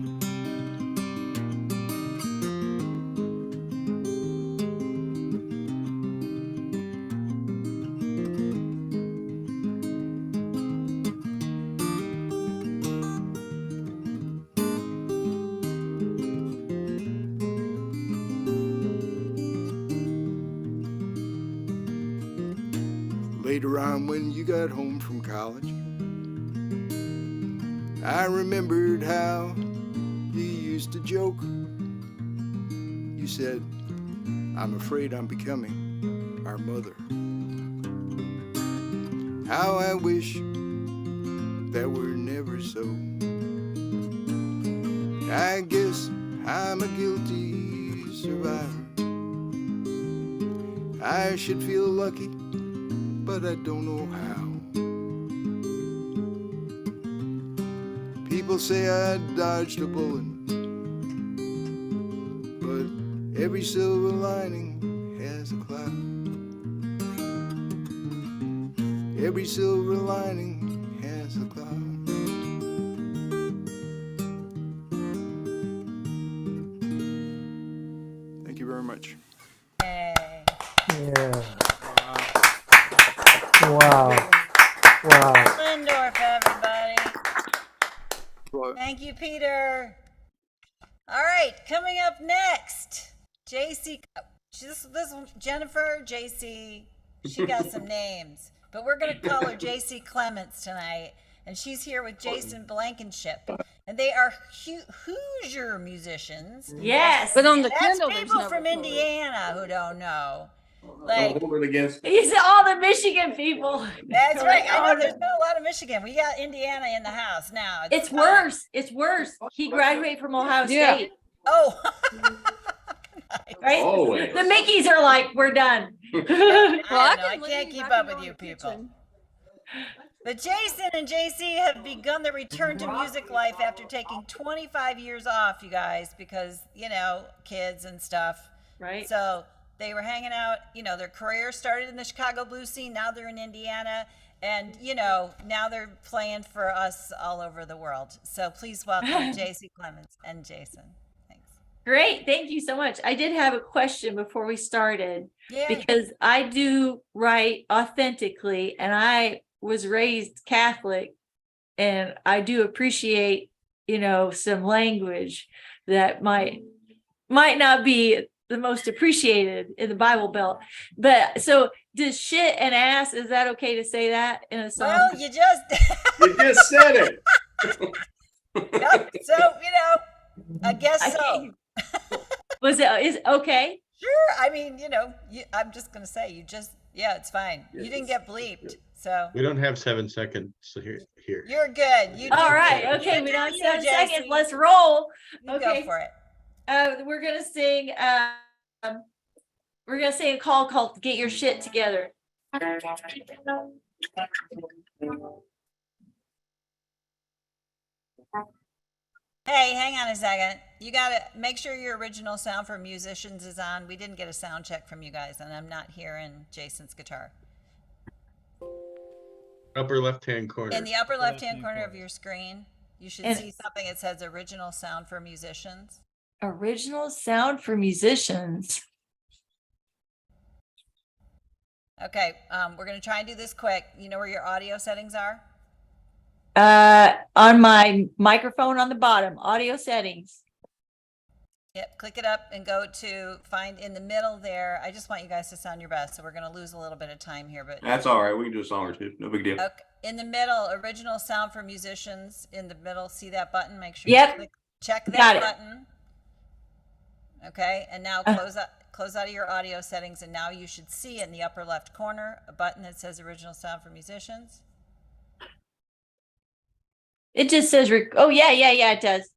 Later on, when you got home from college, I remembered how you used to joke. You said, I'm afraid I'm becoming our mother. How I wish that were never so. I guess I'm a guilty survivor. I should feel lucky, but I don't know how. People say I dodged a bullet, but every silver lining has a cloud. Every silver lining has a cloud. Thank you very much. Hey. Yeah. Wow. Wow. Lehndorff, everybody. Well, Thank you, Peter. All right, coming up next, JC. This one, Jennifer, JC. She got some names, but we're gonna call her JC Clements tonight, and she's here with Jason Blankenship, and they are Hoosier musicians. Yes. But on the That's Kindle, there's people no from recording. Indiana who don't know. Like, He's all the Michigan people. that's right. I know there's been a lot of Michigan. We got Indiana in the house now. It's fun. worse. It's worse. He graduated from Ohio Yeah. State. Oh. Right? Always. The Mickeys are like, we're done. I don't know. I can can't leave. keep I up can with go you in the people. kitchen. But Jason and JC have begun their return to music life after taking 25 years off, you guys, because, you know, kids and stuff. Right. So they were hanging out, you know, their career started in the Chicago blues scene. Now they're in Indiana. And, you know, now they're playing for us all over the world. So please welcome JC Clements and Jason. Thanks. Great. Thank you so much. I did have a question before we started Yeah. because I do write authentically and I was raised Catholic and I do appreciate, you know, some language that might not be the most appreciated in the Bible Belt. But so does shit and ass, is that okay to say that in a song? Well, you just You just said it. Yep. So, you know, I guess I so. can't- is okay? Sure. I mean, you know, I'm just going to say yeah, it's fine. You didn't get bleeped. So We don't have 7 seconds here. you're good. You All did right. good. Okay. Good We for don't have you, 7 JC. seconds. Let's roll. You Okay. Go for it. We're gonna sing a call called "Get Your Shit Together." Hey, hang on a second. You got to make sure your original sound for musicians is on. We didn't get a sound check from you guys, and I'm not hearing Jason's guitar. Upper left-hand corner. In the upper left-hand corner of your screen, you should And- see something that says original sound for musicians. Original sound for musicians. Okay, we're going to try and do this quick. You know where your audio settings are? On my microphone on the bottom, audio settings. Yep, click it up and go to find in the middle there. I just want you guys to sound your best, so we're going to lose a little bit of time here. But That's all right. We can do a song or two. No big deal. okay, in the middle, original sound for musicians. In the middle, see that button? Make sure Yep. you check that Got it. button. Okay, and now close out of your audio settings, and now you should see in the upper left corner a button that says original sound for musicians. It just says, oh yeah, it does.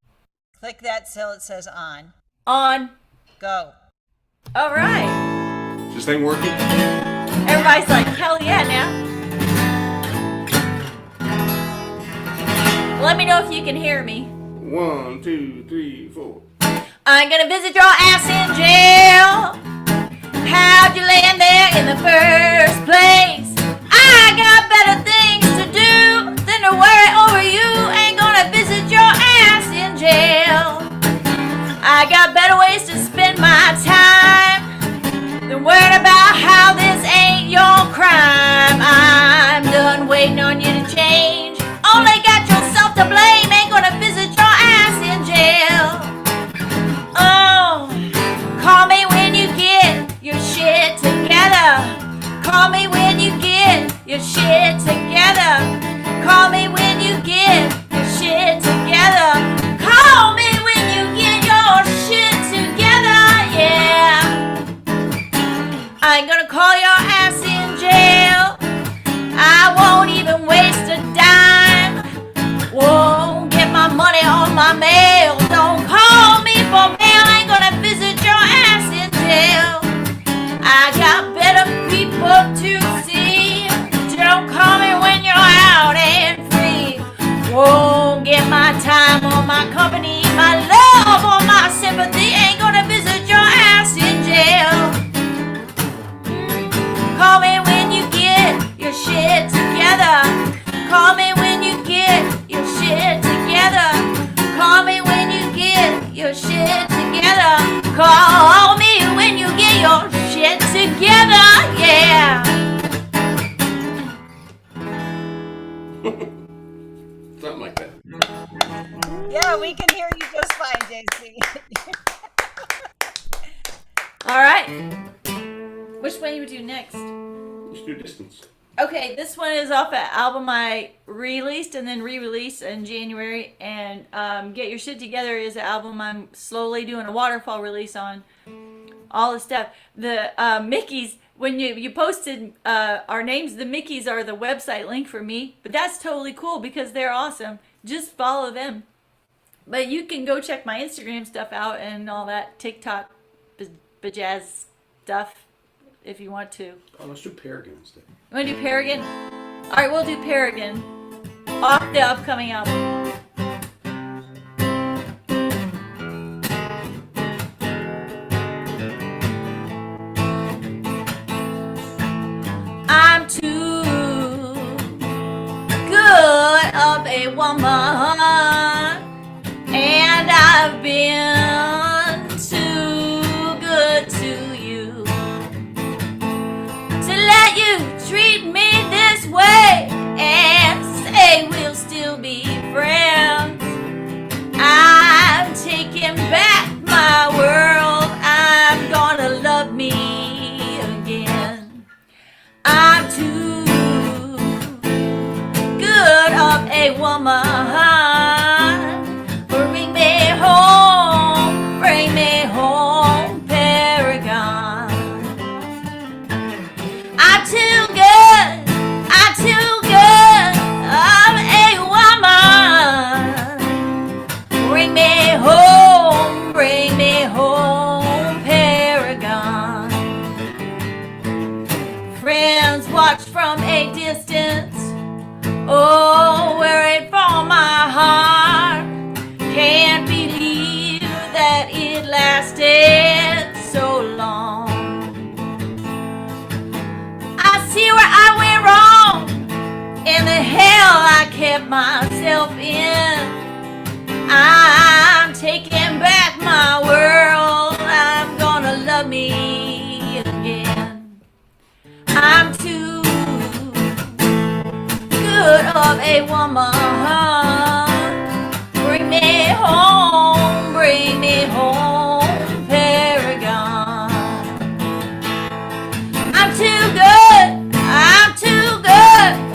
Click that till it says on. On. Go. All right. Is this thing working? Everybody's like, hell yeah now. Let me know if you can hear me. 1, 2, 3, 4. I'm gonna visit your ass in jail. How'd you land there in the first place? I got better things to do than to worry over you. Ain't gonna visit your ass in jail. I got better ways to spend my time than worrying about how this ain't your crime. I'm done waiting on you to change. Only got yourself to blame. Ain't gonna visit your ass in jail. Oh, call me when you get your shit together. Call me when you Stacy. All right. Which one do you do next? Let's do distance. Okay, this one is off an album I released and then re-released in January. And Get Your Shit Together is an album I'm slowly doing a waterfall release on. All the stuff. The Mickeys, when you posted our names, the Mickeys are the website link for me. But that's totally cool because they're awesome. Just follow them. But you can go check my Instagram stuff out and all that TikTok bajazz stuff if you want to. Oh, let's do Paragon instead. You want to do Paragon? All right, we'll do Paragon off the upcoming album. I'm too good of a woman, and I've been too good to you to let you treat me this way and say we'll still be friends. I'm taking back my world. I'm gonna love me again. I'm too good of a woman. Bring me home, Paragon. I'm too good of a woman. Bring me home, Paragon. Friends watch from a distance, oh, worried for my heart. Can't believe that it lasted so long. I see where I went wrong and the hell I kept myself in. I'm taking back my world. I'm gonna love me again. I'm too good of a woman. Bring me home, Paragon. I'm too good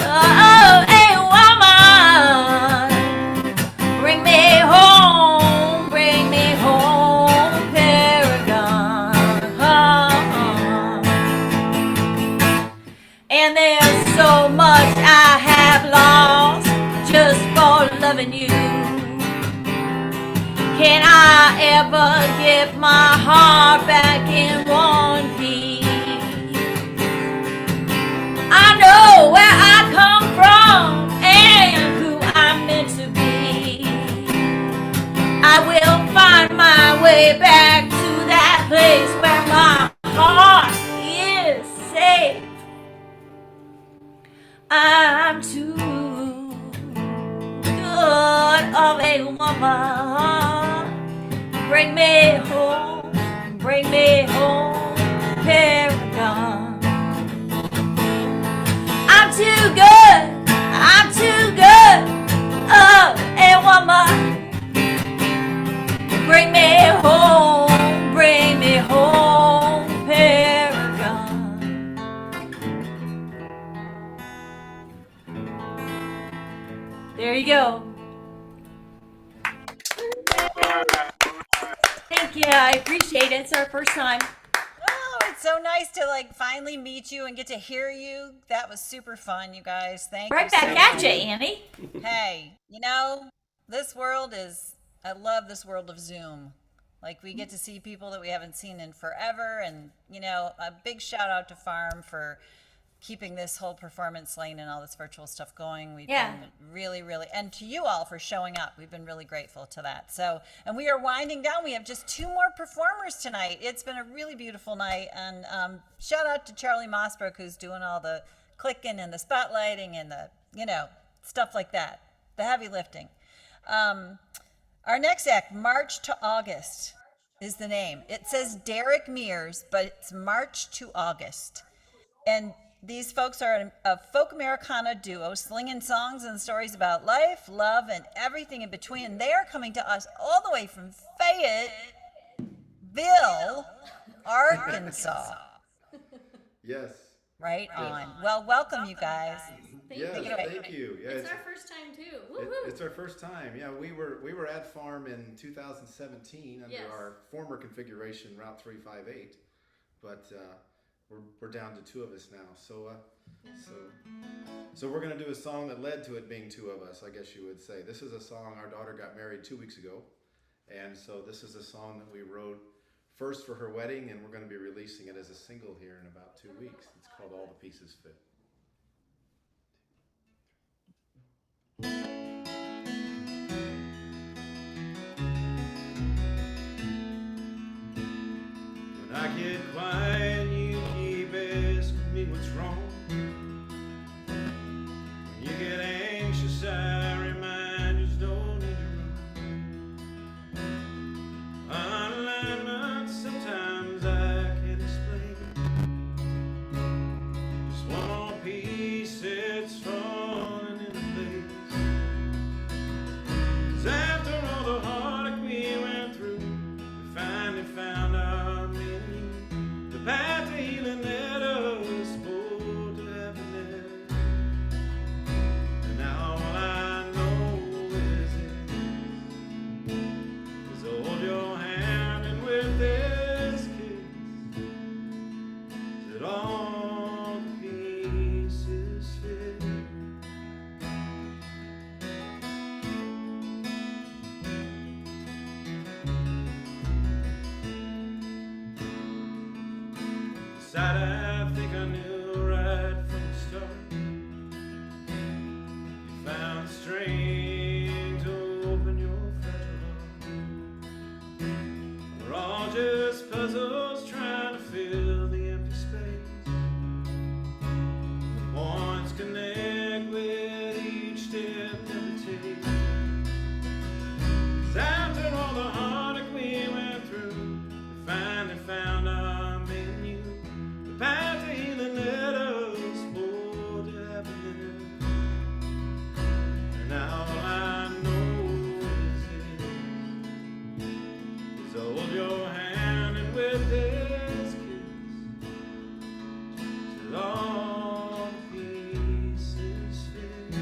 of a woman. Bring me home, Paragon. And there's so much I have lost just for loving you. Can I ever get my heart back in one piece? I know where I come from and who I'm meant to be. I will find my way back to that place where my heart is safe. I'm too good of a woman. Bring me home, Paragon. I'm too good of a woman. Bring me home, Paragon. There you go. Thank you. I appreciate it. It's our first time. Oh, it's so nice to finally meet you and get to hear you. That was super fun, you guys. Thank you. Right back at you, Annie. Hey, this world is, I love this world of Zoom. We get to see people that we haven't seen in forever. And, a big shout out to Farm for keeping this whole performance lane and all this virtual stuff going. We've been really, really, and to you all for showing up. We've been really grateful to that. So, and we are winding down. We have just 2 more performers tonight. It's been a really beautiful night. And shout out to Charlie Mossbrook, who's doing all the clicking and the spotlighting and the, stuff like that, the heavy lifting. Our next act, March to August, is the name. It says Derek Mears, but it's March to August. And these folks are a folk Americana duo, slinging songs and stories about life, love, and everything in between. And they are coming to us all the way from Fayetteville, Arkansas. Yes. Right on. Well, welcome you guys. Yes, Take it away. thank you. Yeah, It's our first time too. it's our first time. Yeah, we were at farm in 2017 under Yes. our former configuration, Route 358, but we're down to 2 of us now. So we're gonna do a song that led to it being 2 of us, I guess you would say. This is a song our daughter got married 2 weeks ago, and so this is a song that we wrote first for her wedding, and we're going to be releasing it as a single here in about 2 weeks. It's called All the Pieces Fit. When I get quiet, you keep asking me what's wrong. When you get anxious, I remind you there's no need to run. Alignments sometimes I can't explain. Just one more piece, it's falling into place. 'Cause after all the heartache we went through, we finally found our meaning. The path to healing led us both to happiness. And now all I know is to hold your hand, and with this kiss, that all the pieces fit. Side I think I knew right from the start. You found strength to open your fragile heart. We're all just puzzles trying to fill the empty space. The points connect with each step that we take. 'Cause after all the heartache we went through, we finally found our menu. The path to healing led us both to happiness. And now all I know is to hold your hand, and with this kiss, till all the pieces fit.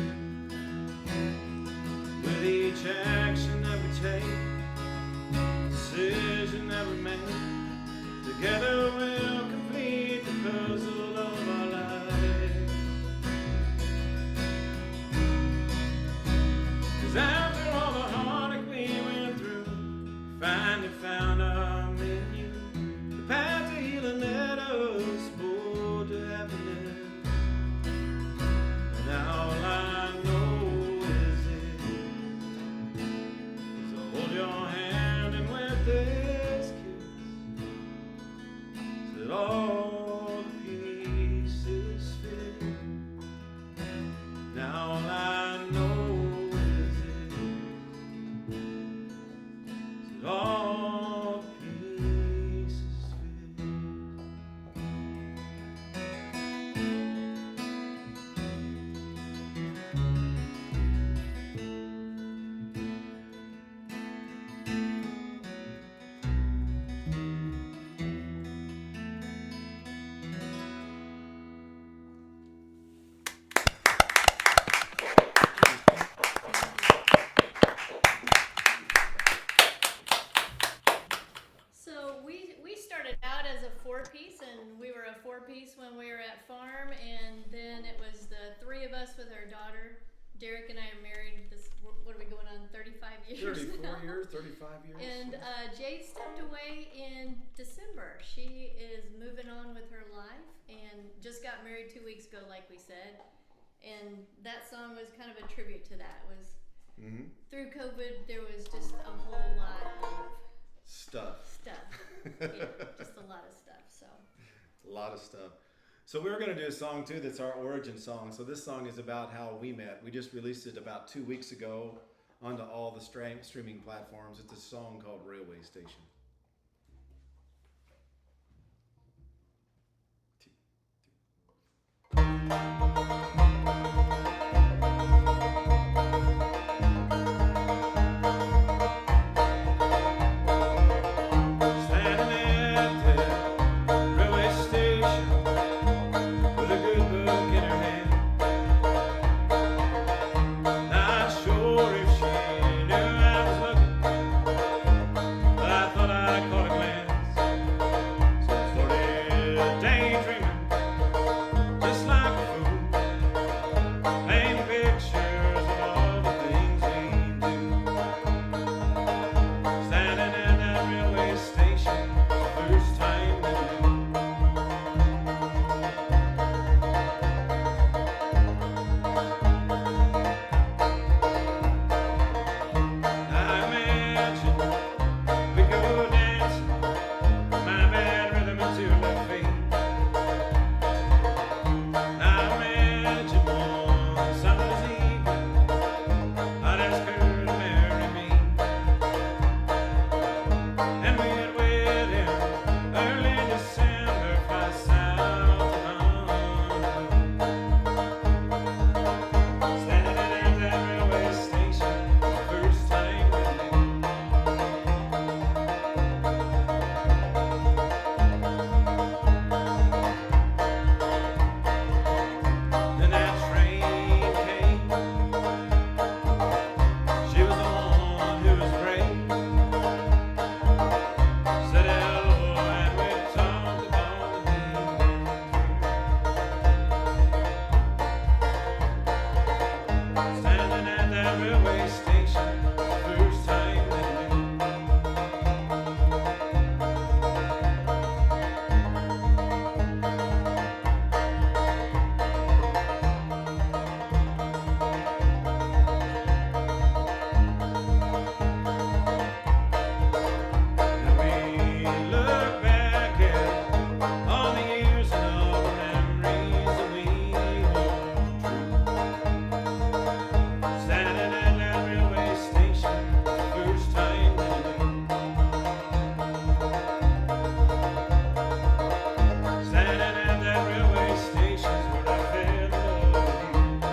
With each action that we take, decision that we make, together we'll complete the puzzle of our lives. 'Cause after all the heartache we went through, we finally found our menu. The path to healing led us both to happiness. And now all I know is to hold your hand, and with this kiss, that all the pieces fit. Now all I know is that all the pieces fit. So we started out as a 4-piece, and we were a 4-piece when we were at farm, and then it was the 3 of us with our daughter. Derek and I are married. What are we going on? 35 years. 34 now. years, 35 years. And Jade stepped away in December. She is moving on with her life and just got married 2 weeks ago, like we said. And that song was kind of a tribute to that. It was through COVID, there was just a whole lot of Stuff. yeah, just a lot of stuff. So A lot of stuff. So we were going to do a song too that's our origin song. So this song is about how we met. We just released it about 2 weeks ago onto all the streaming platforms. It's a song called Railway Station. And we had waited early December for south of Honolulu. Standing at that railway station, first time with you. Then that train came. She was the one who was great. Said hello and we talked about the day. Standing at that railway station, first time that we. And we look back at all the years and all the memories that we hold true. Standing at that railway station, first time that we. Standing at that railway station's where I fell in love with you.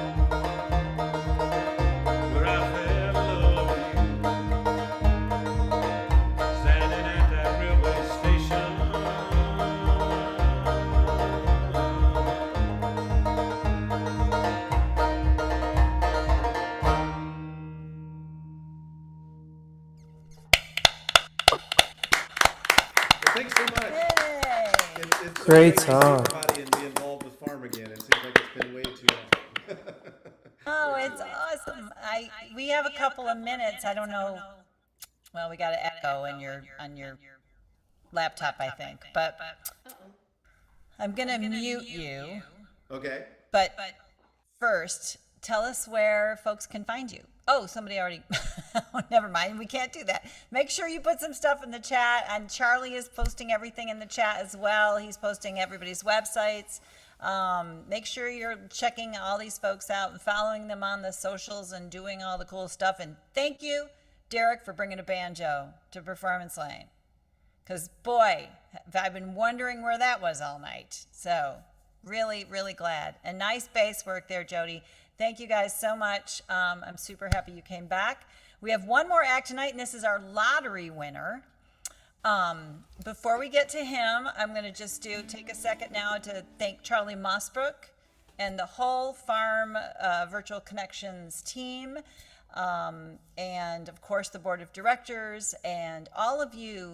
Where I fell in love with you. Standing at that railway station. Well, thanks so much. Yay! It's so Great nice to see song. everybody and be involved with Farm again. It seems like it's been way too long. Oh, it's awesome. We have a couple of minutes. I don't know. Well, we got to echo on your laptop, I think. But I'm gonna mute you. Okay. But first, tell us where folks can find you. Oh, somebody already. Oh, never mind. We can't do that. Make sure you put some stuff in the chat. And Charlie is posting everything in the chat as well. He's posting everybody's websites. Make sure you're checking all these folks out and following them on the socials and doing all the cool stuff. And thank you, Derek, for bringing a banjo to Performance Lane. Because, boy, I've been wondering where that was all night. So, really, really glad. And nice bass work there, Jody. Thank you guys so much. I'm super happy you came back. We have one more act tonight, and this is our lottery winner. Before we get to him, I'm going to just take a second now to thank Charlie Mossbrook and the whole Farm Virtual Connections team, and of course the board of directors, and all of you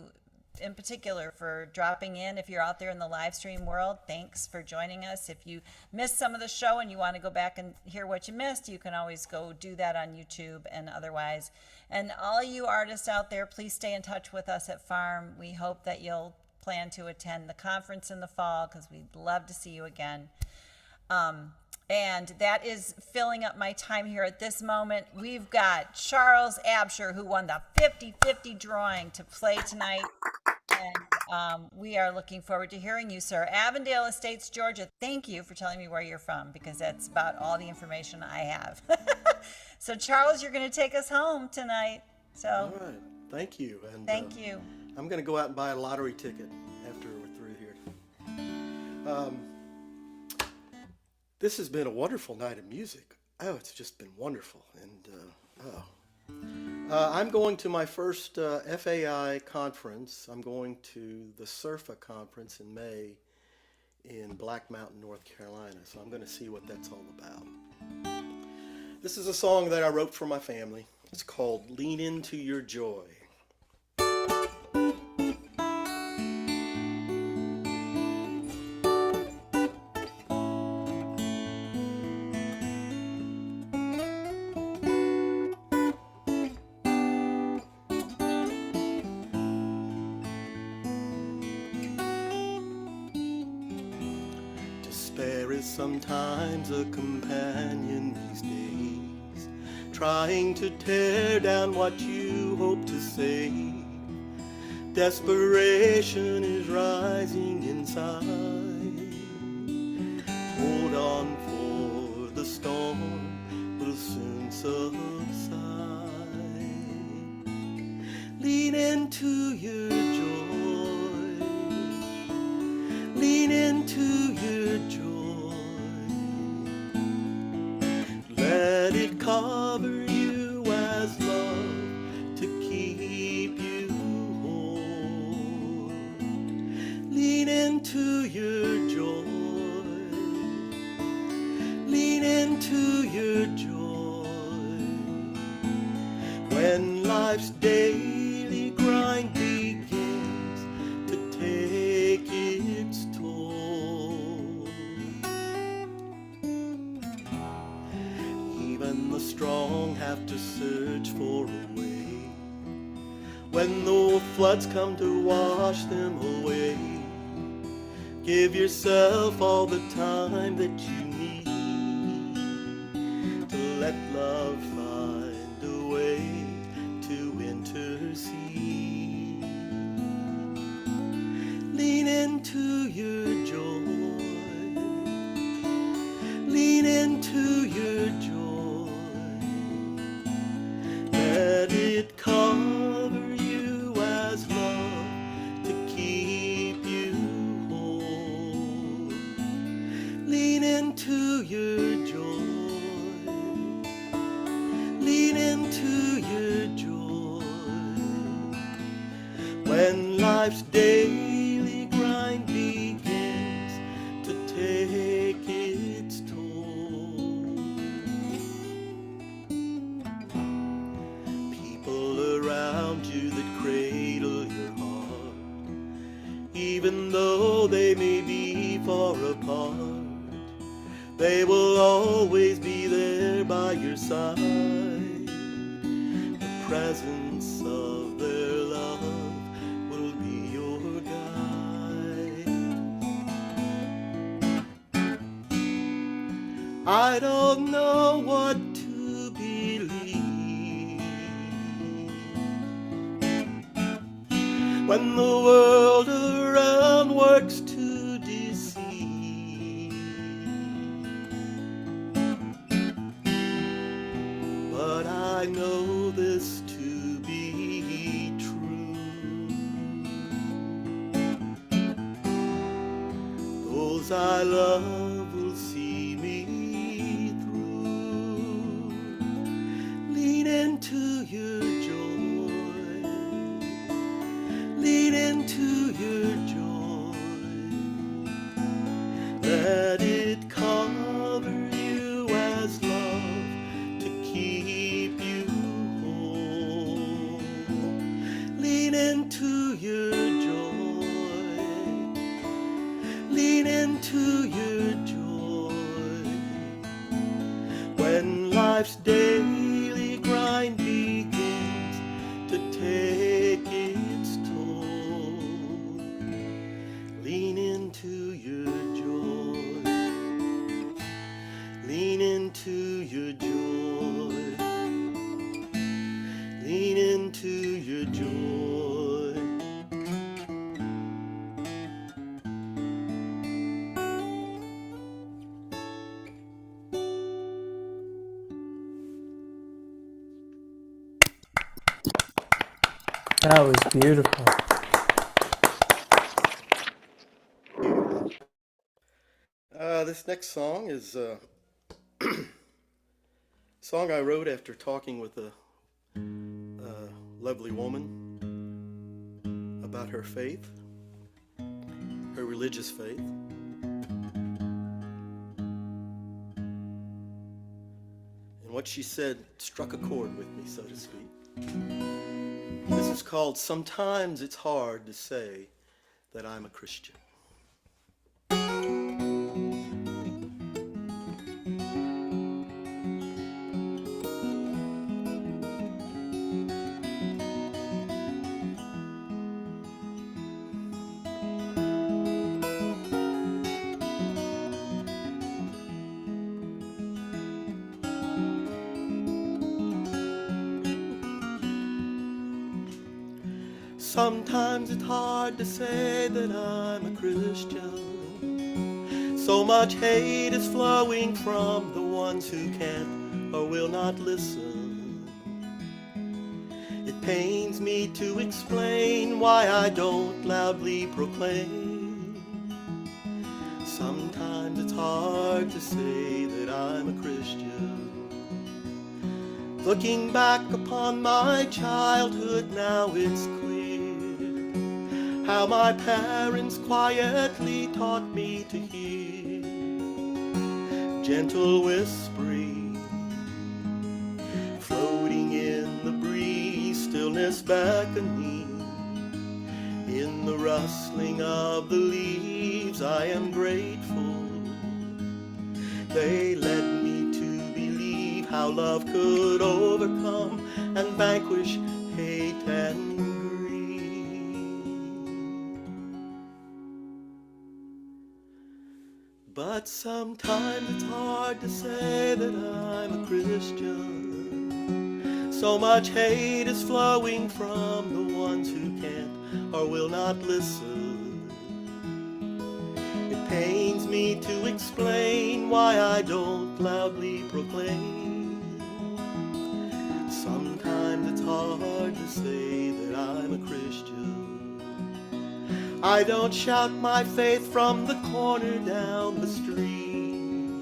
in particular for dropping in. If you're out there in the live stream world, thanks for joining us. If you missed some of the show and you want to go back and hear what you missed, you can always go do that on YouTube and otherwise. And all you artists out there, please stay in touch with us at Farm. We hope that you'll plan to attend the conference in the fall because we'd love to see you again. And that is filling up my time here at this moment. We've got Charles Absher, who won the 50-50 drawing to play tonight. And we are looking forward to hearing you, sir. Avondale Estates, Georgia, thank you for telling me where you're from, because that's about all the information I have. So, Charles, you're going to take us home tonight. So, all right. Thank you. And thank you. I'm going to go out and buy a lottery ticket after we're through here. This has been a wonderful night of music. Oh, it's just been wonderful. And I'm going to my first FAI conference. I'm going to the SURFA conference in May in Black Mountain, North Carolina. So I'm going to see what that's all about. This is a song that I wrote for my family. It's called Lean Into Your Joy. Despair is sometimes a companion these days, trying to tear down what you hope to save. Desperation is rising inside. Hold on, for the storm will soon subside. Lean into your joy. Lean into your joy. Let it cover you as love to keep you whole. Lean into your joy. Lean into your joy. When life's daily grind begins to take its toll, even the strong have to search for a way. When the floods come to wash them away, give yourself all the time that you need to let love find a way to intercede. Lean into your joy. Lean into your joy. Let it cover you as love to keep you whole. Lean into your joy. Lean into your joy. When life's daily grind begins to take its toll, people around you that cradle your heart, even though they may be far apart, they will always be there by your side. The presence of their love will be your guide. I don't know what to believe when the world around works to deceive, but I know this to be true. Those I love will see me through. Lean into your joy. Lean into your joy. Let it cover you as love to keep you whole. Lean into your joy. Lean into your joy. When life's daily grind begins to take its toll, lean into your joy. Lean into your joy. Lean into your joy. That was beautiful. This next song is a song I wrote after talking with a lovely woman about her faith, her religious faith. And what she said struck a chord with me, so to speak. This is called "Sometimes It's Hard to Say That I'm a Christian." Sometimes it's hard to say that I'm a Christian. So much hate is flowing from the ones who can't or will not listen. It pains me to explain why I don't loudly proclaim. Sometimes it's hard to say that I'm a Christian. Looking back upon my childhood, now it's clear how my parents quietly taught me to hear gentle whispering, floating in the breeze, stillness beckoning. In the rustling of the leaves, I am grateful. They led me to believe how love could overcome and vanquish hate and greed. But sometimes it's hard to say that I'm a Christian. So much hate is flowing from the ones who can't or will not listen. It pains me to explain why I don't loudly proclaim. Sometimes it's hard to say that I'm a Christian. I don't shout my faith from the corner down the street,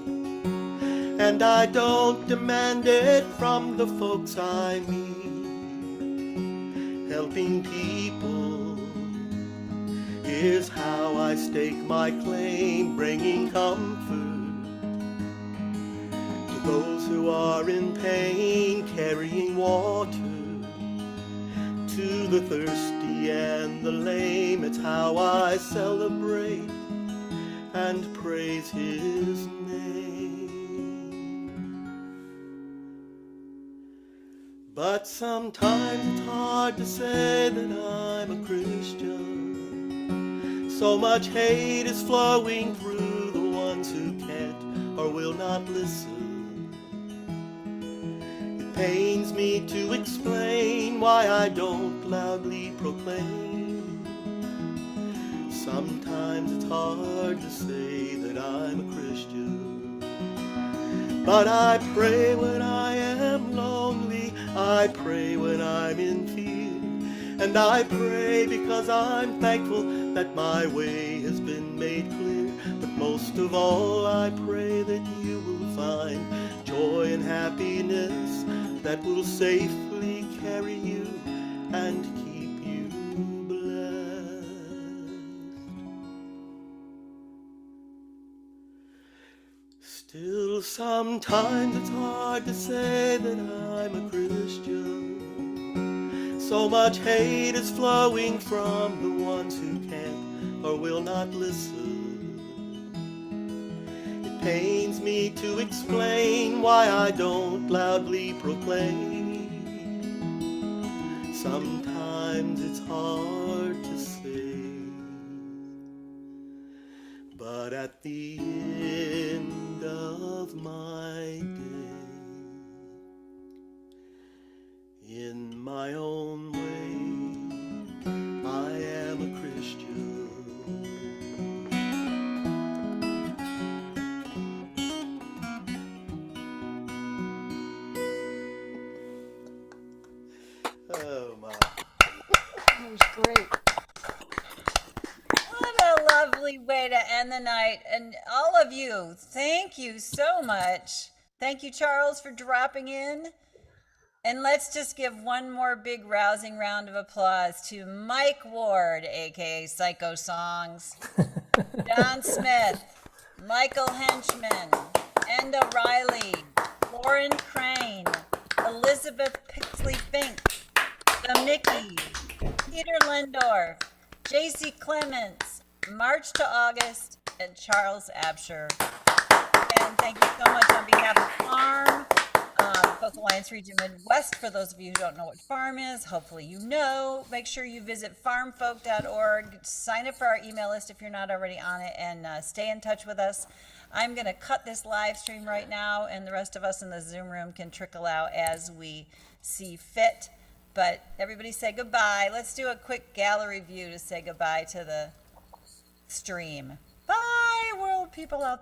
and I don't demand it from the folks I meet. Helping people is how I stake my claim, bringing comfort to those who are in pain, carrying water to the thirsty and the lame. It's how I celebrate and praise His name. But sometimes it's hard to say that I'm a Christian. So much hate is flowing through the ones who can't or will not listen. It pains me to explain why I don't loudly proclaim. Sometimes it's hard to say that I'm a Christian. But I pray when I am lonely, I pray when I'm in fear, and I pray because I'm thankful that my way has been made clear. But most of all, I pray that you will find joy and happiness that will safely carry you and keep you blessed. Still, sometimes it's hard to say that I'm a Christian. So much hate is flowing from the ones who can't or will not listen. It pains me to explain why I don't loudly proclaim. Sometimes it's hard to say, but at the end of my day, in my own way, I am a Christian. Oh my. That was great. What a lovely way to end the night. And all of you, thank you so much. Thank you, Charles, for dropping in. And let's just give one more big rousing round of applause to Mike Ward, aka Psychosongs, John Smith, Michael Henchman, Enda Reilly, Lauren Crane, Elisabeth Pixley-Fink, the Mickey, Peter Lehndorff, JC Clements, March to August, and Charles Absher. And thank you so much on behalf of FARM, Coastal Alliance Region Midwest. For those of you who don't know what FARM is, hopefully you know. Make sure you visit farmfolk.org. Sign up for our email list if you're not already on it, and stay in touch with us. I'm going to cut this live stream right now, and the rest of us in the Zoom room can trickle out as we see fit. But everybody say goodbye. Let's do a quick gallery view to say goodbye to the stream. Bye, world people out there.